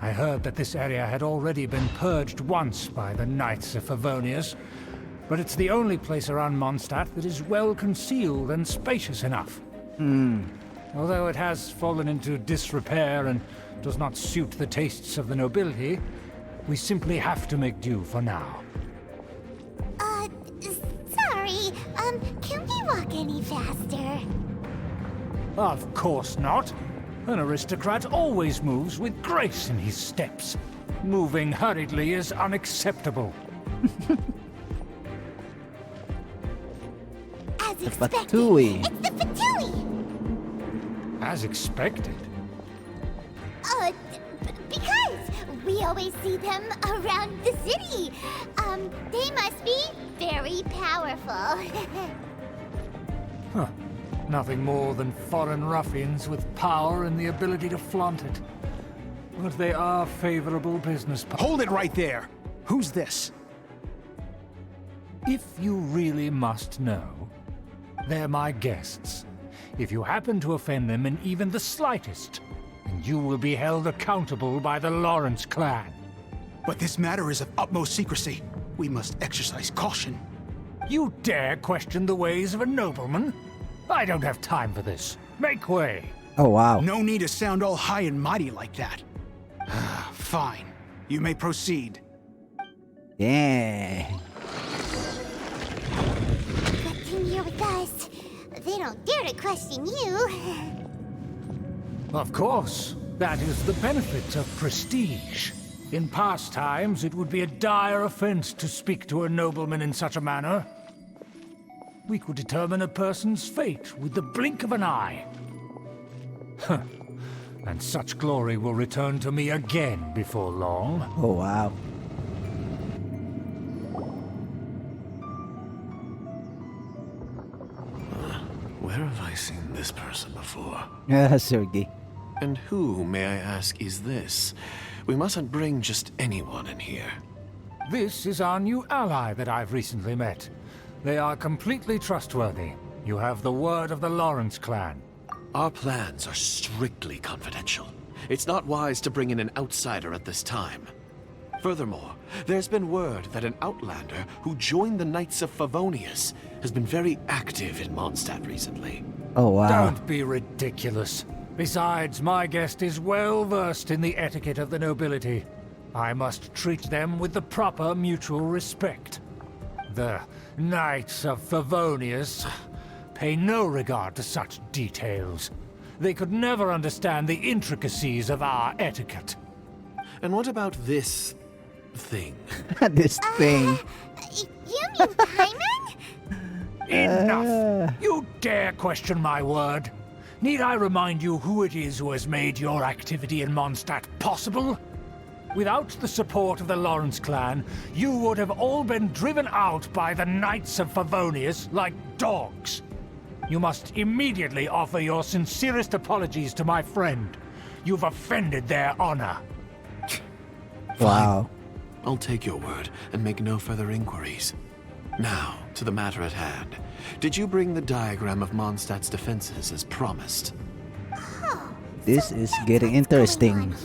I heard that this area had already been purged once by the Knights of Favonius, but it's the only place around Mondstadt that is well concealed and spacious enough. Although it has fallen into disrepair and does not suit the tastes of the nobility, we simply have to make do for now. Sorry. Can we walk any faster? Of course not. An aristocrat always moves with grace in his steps. Moving hurriedly is unacceptable. As expected. Fatui. It's the Fatui! As expected. Because we always see them around the city. They must be very powerful. Huh. Nothing more than foreign ruffians with power and the ability to flaunt it. But they are favorable business partners. Hold it right there! Who's this? If you really must know, they're my guests. If you happen to offend them in even the slightest, then you will be held accountable by the Lawrence clan. But this matter is of utmost secrecy. We must exercise caution. You dare question the ways of a nobleman? I don't have time for this. Make way. Oh wow. No need to sound all high and mighty like that. Fine. You may proceed. Yeah. Good thing you're with us. They don't dare to question you. Of course. That is the benefit of prestige. In past times, it would be a dire offense to speak to a nobleman in such a manner. We could determine a person's fate with the blink of an eye. Huh. And such glory will return to me again before long. Oh wow. Where have I seen this person before? Yeah, Sergey. And who, may I ask, is this? We mustn't bring just anyone in here. This is our new ally that I've recently met. They are completely trustworthy. You have the word of the Lawrence clan. Our plans are strictly confidential. It's not wise to bring in an outsider at this time. Furthermore, there's been word that an outlander who joined the Knights of Favonius has been very active in Mondstadt recently. Oh, wow. Don't be ridiculous. Besides, my guest is well versed in the etiquette of the nobility. I must treat them with the proper mutual respect. The Knights of Favonius pay no regard to such details. They could never understand the intricacies of our etiquette. And what about this thing? This thing. You mean Paimon? Enough! You dare question my word? Need I remind you who it is who has made your activity in Mondstadt possible? Without the support of the Lawrence clan, you would have all been driven out by the Knights of Favonius like dogs. You must immediately offer your sincerest apologies to my friend. You've offended their honor. Wow. I'll take your word and make no further inquiries. Now, to the matter at hand. Did you bring the diagram of Mondstadt's defenses as promised? This is getting interesting.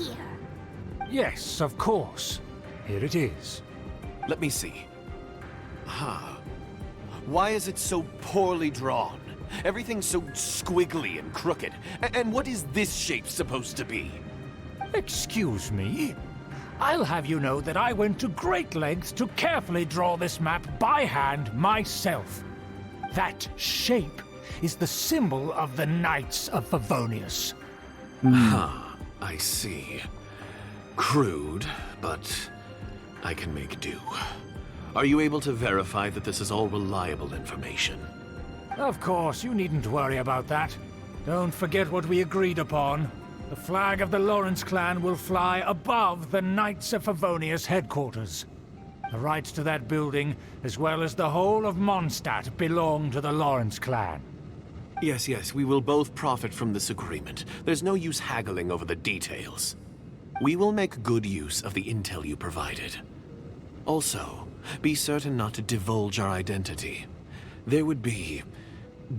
Yes, of course. Here it is. Let me see. Why is it so poorly drawn? Everything's so squiggly and crooked. And what is this shape supposed to be? Excuse me? I'll have you know that I went to great lengths to carefully draw this map by hand myself. That shape is the symbol of the Knights of Favonius. I see. Crude, but I can make do. Are you able to verify that this is all reliable information? Of course, you needn't worry about that. Don't forget what we agreed upon. The flag of the Lawrence clan will fly above the Knights of Favonius headquarters. The rights to that building, as well as the whole of Mondstadt, belong to the Lawrence clan. Yes, we will both profit from this agreement. There's no use haggling over the details. We will make good use of the intel you provided. Also, be certain not to divulge our identity. There would be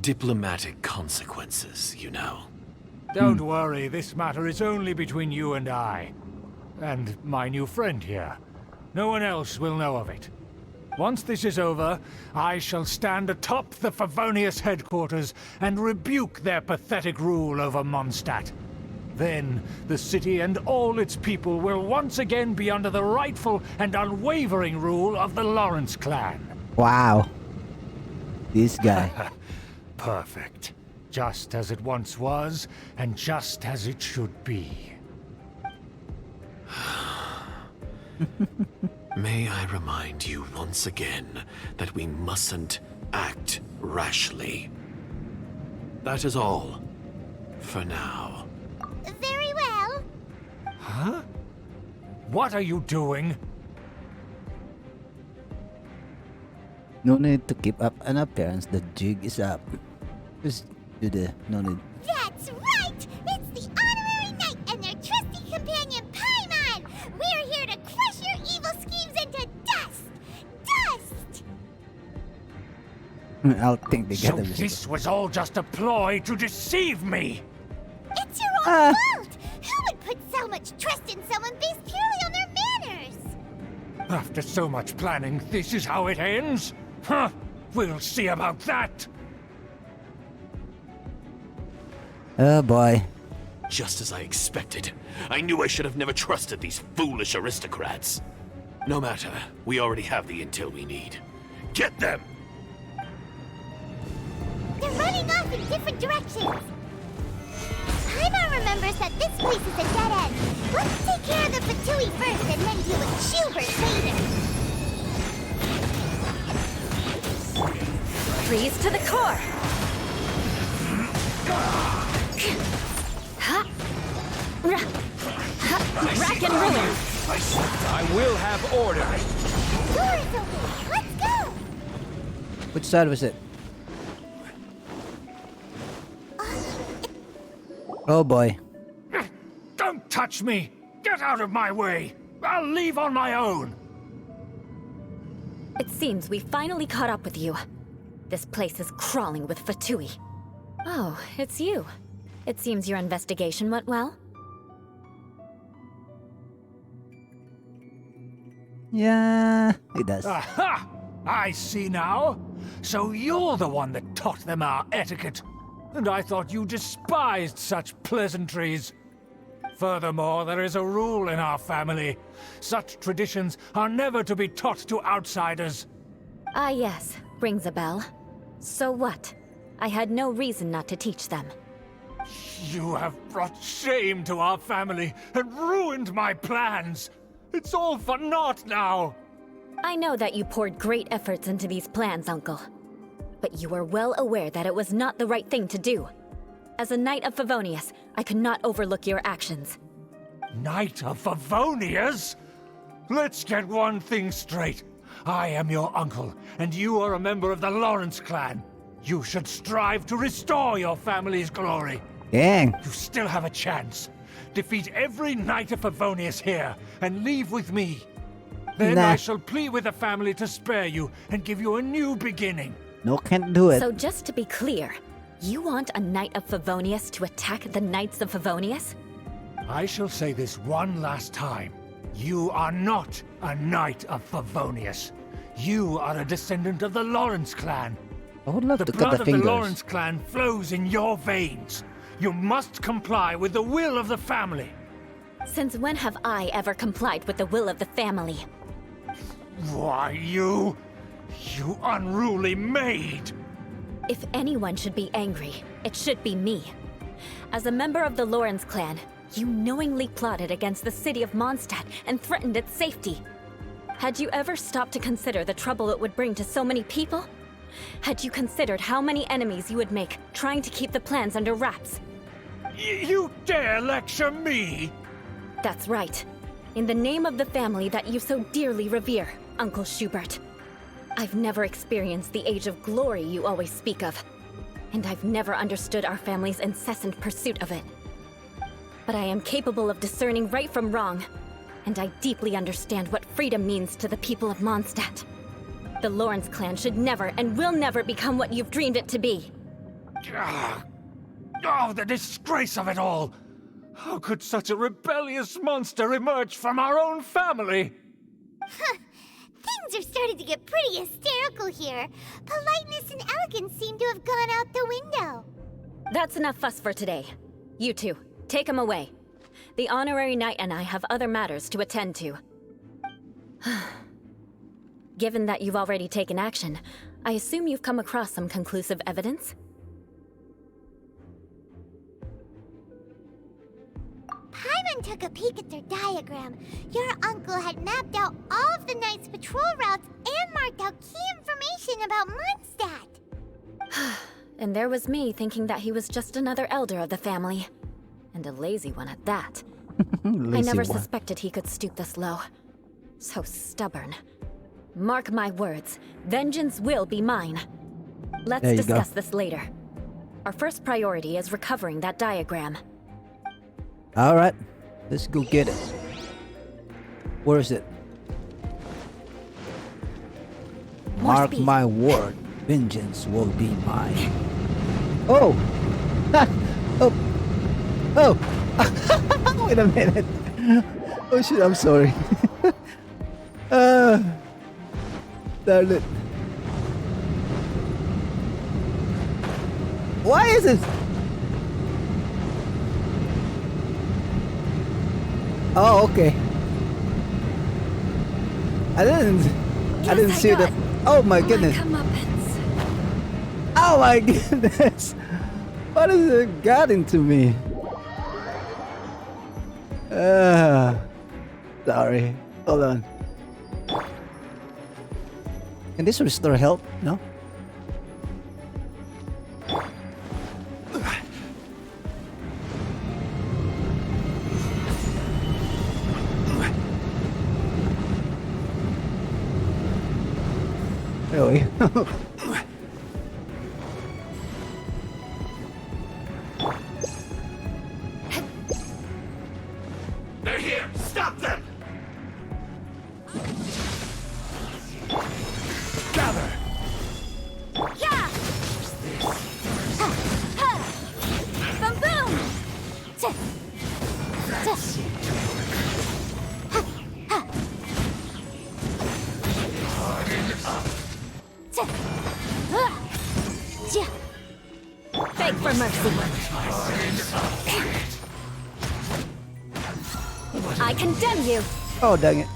diplomatic consequences, you know. Don't worry, this matter is only between you and I. And my new friend here. No one else will know of it. Once this is over, I shall stand atop the Favonius headquarters and rebuke their pathetic rule over Mondstadt. Then, the city and all its people will once again be under the rightful and unwavering rule of the Lawrence clan. Wow. This guy. Perfect. Just as it once was, and just as it should be. May I remind you once again that we mustn't act rashly. That is all. For now. Very well. Huh? What are you doing? No need to keep up an appearance. The jig is up. Just do the no need. That's right! It's the honorary knight and their trusty companion Paimon! We're here to crush your evil schemes into dust! Dust! I'll think So together. this was all just a ploy to deceive me! It's your own fault! Who would put so much trust in someone based purely on their manners? After so much planning, this is how it ends? Huh? We'll see about that! Oh boy. Just as I expected. I knew I should have never trusted these foolish aristocrats. No matter, we already have the intel we need. Get them! They're running off in different directions. Paimon remembers that this place is a dead end. Let's take care of the Fatui first and then deal with Schubert later. Freeze to the core! Rack and ruin! I will have order. Door is open. Let's go. Which side was it? Oh boy. Don't touch me! Get out of my way! I'll leave on my own! It seems we finally caught up with you. This place is crawling with Fatui. Oh, it's you. It seems your investigation went well. Yeah, it does. Aha! I see now. So you're the one that taught them our etiquette. And I thought you despised such pleasantries. Furthermore, there is a rule in our family. Such traditions are never to be taught to outsiders. Ah yes, rings a bell. So what? I had no reason not to teach them. You have brought shame to our family and ruined my plans. It's all for naught now. I know that you poured great efforts into these plans, Uncle. But you were well aware that it was not the right thing to do. As a Knight of Favonius, I could not overlook your actions. Knight of Favonius? Let's get one thing straight. I am your uncle, and you are a member of the Lawrence clan. You should strive to restore your family's glory. Dang. You still have a chance. Defeat every Knight of Favonius here, and leave with me. Then Nah. I shall plead with the family to spare you and give you a new beginning. No, can't do it. So just to be clear, you want a Knight of Favonius to attack the Knights of Favonius? I shall say this one last time. You are not a Knight of Favonius. You are a descendant of the Lawrence clan. I would love The to cut blood the of the fingers. Lawrence clan flows in your veins. You must comply with the will of the family. Since when have I ever complied with the will of the family? Why, you unruly maid! If anyone should be angry, it should be me. As a member of the Lawrence clan, you knowingly plotted against the city of Mondstadt and threatened its safety. Had you ever stopped to consider the trouble it would bring to so many people? Had you considered how many enemies you would make trying to keep the plans under wraps? You dare lecture me? That's right. In the name of the family that you so dearly revere, Uncle Schubert. I've never experienced the age of glory you always speak of. And I've never understood our family's incessant pursuit of it. But I am capable of discerning right from wrong. And I deeply understand what freedom means to the people of Mondstadt. The Lawrence clan should never and will never become what you've dreamed it to be. Oh, the disgrace of it all! How could such a rebellious monster emerge from our own family? Things are starting to get pretty hysterical here. Politeness and elegance seem to have gone out the window. That's enough fuss for today. You two, take him away. The honorary knight and I have other matters to attend to. Given that you've already taken action, I assume you've come across some conclusive evidence? Paimon took a peek at their diagram. Your uncle had mapped out all of the Knight's patrol routes and marked out key information about Mondstadt. And there was me thinking that he was just another elder of the family. And a lazy one at that. I never suspected he could stoop this low. So stubborn. Mark my words, vengeance will be mine. Let's There you discuss go. this later. Our first priority is recovering that diagram. Alright, let's go get it. Where is it? More Mark speed. my word, vengeance will be mine. Oh! Oh! Oh! Wait a minute. Oh shit, I'm sorry. Darn it. Why is it? Oh, okay. I didn't see the. Oh my goodness. Comeuppance. Oh my goodness. What has it got into me? Sorry. Hold on. Can this restore health? No? There we go. They're here! Stop them! Gather! Yeah! Beg for mercy. I condemn you. Oh, dang it.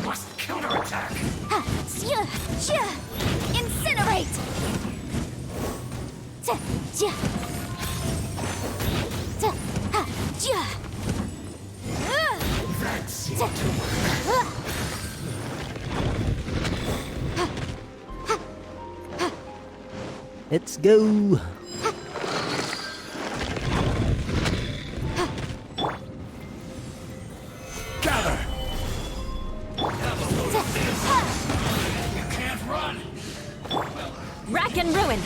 Must counterattack. Incinerate! Let's go. Gather. You can't run. Rack and ruin.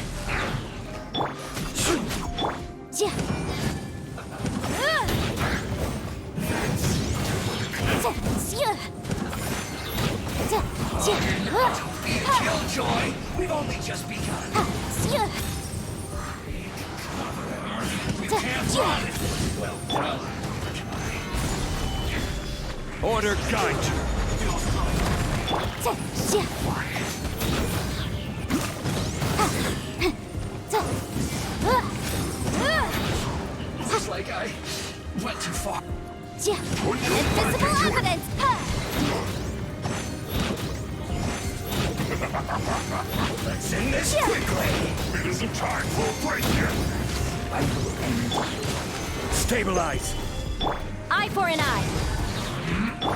Killjoy. We've only just begun. You can't run. Well done. Order guide you. Looks like I went too far. Invisible evidence! Let's end this quickly. It isn't time for a break yet. Stabilize. Eye for an eye.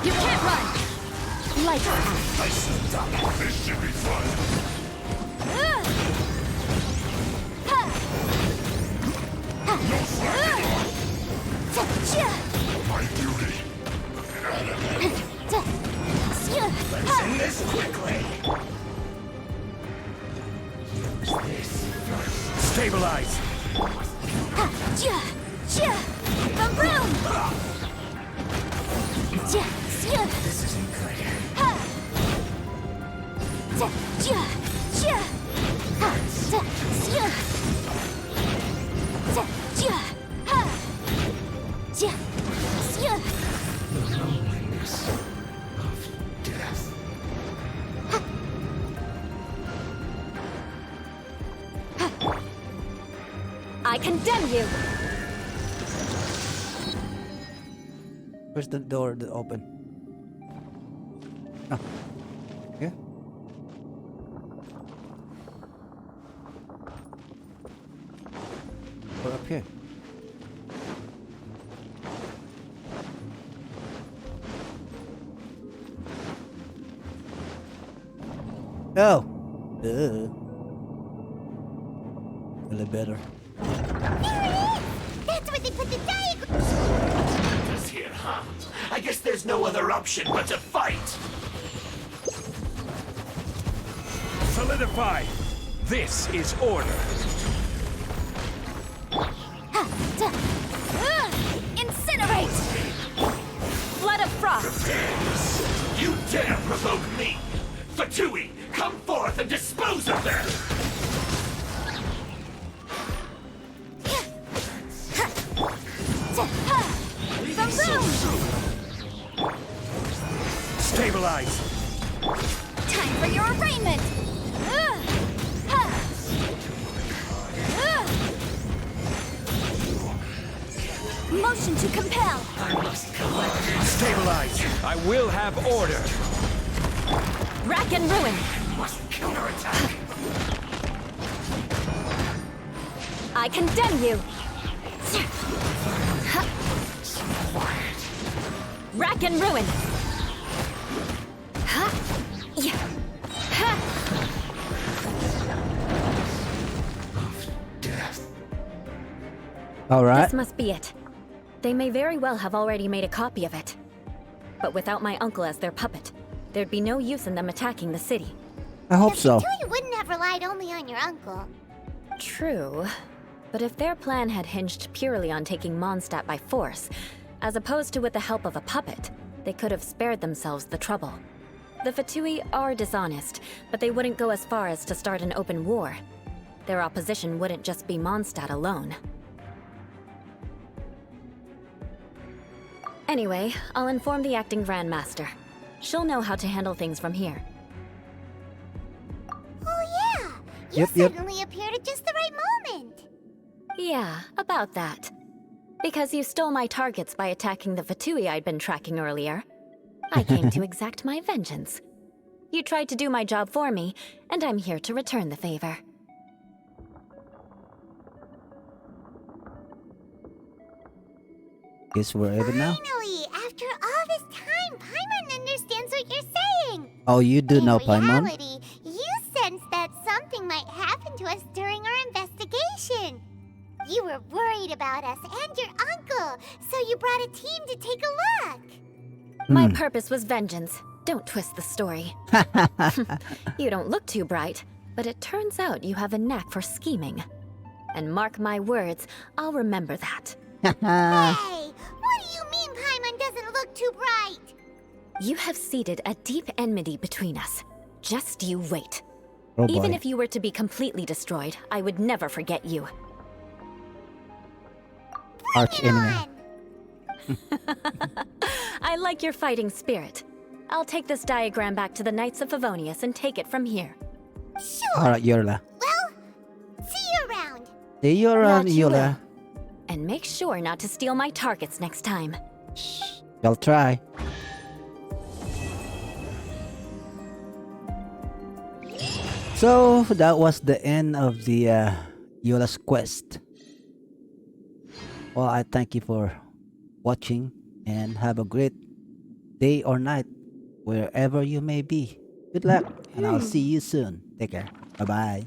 You can't run. Light on. Nice and done. This should be fun. No slacking on. My duty. Let's end this quickly. Use this first. Stabilize. The room! This isn't good. The loneliness of death. I condemn you. Where's the door that open? Oh. Yeah. Or up here. Oh. Duh. A little better. That's where they put the diagram! This here, huh? I guess there's no other option but to fight. Solidify. This is order. Incinerate! Flood of frost. You dare provoke me! Fatui, come forth and dispose of them! The room! Stabilize. Time for your arraignment! Motion to compel! Stabilize. I will have order. Rack and ruin. Must counterattack. I condemn you. Rack and ruin. All right. This must be it. They may very well have already made a copy of it. But without my uncle as their puppet, there'd be no use in them attacking the city. I hope so. Fatui wouldn't have relied only on your uncle. True. But if their plan had hinged purely on taking Mondstadt by force, as opposed to with the help of a puppet, they could have spared themselves the trouble. The Fatui are dishonest, but they wouldn't go as far as to start an open war. Their opposition wouldn't just be Mondstadt alone. Anyway, I'll inform the acting Grandmaster. She'll know how to handle things from here. You Yep. suddenly appeared at just the right moment. Yeah, about that. Because you stole my targets by attacking the Fatui I'd been tracking earlier. I came to exact my vengeance. You tried to do my job for me, and I'm here to return the favor. Guess we're even now. Finally, after all this time, Paimon understands what you're saying. Oh, you do know In Paimon? reality, you sensed that something might happen to us during our investigation. You were worried about us and your uncle, so you brought a team to take a look. My purpose was vengeance. Don't twist the story. You don't look too bright, but it turns out you have a knack for scheming. And mark my words, I'll remember that. Hey, what do you mean Paimon doesn't look too bright? You have seeded a deep enmity between us. Just you wait. Oh Even boy. if you were to be completely destroyed, I would never forget you. Arch enemy. On. I like your fighting spirit. I'll take this diagram back to the Knights of Favonius and take it from here. Sure. Alright, Eula. Well, see you around. See you around, Not you Eula. will. And make sure not to steal my targets next time. I'll try. So that was the end of the Eula's quest. Well, I thank you for watching and have a great day or night wherever you may be. Good luck, and I'll see you soon. Take care. Bye bye.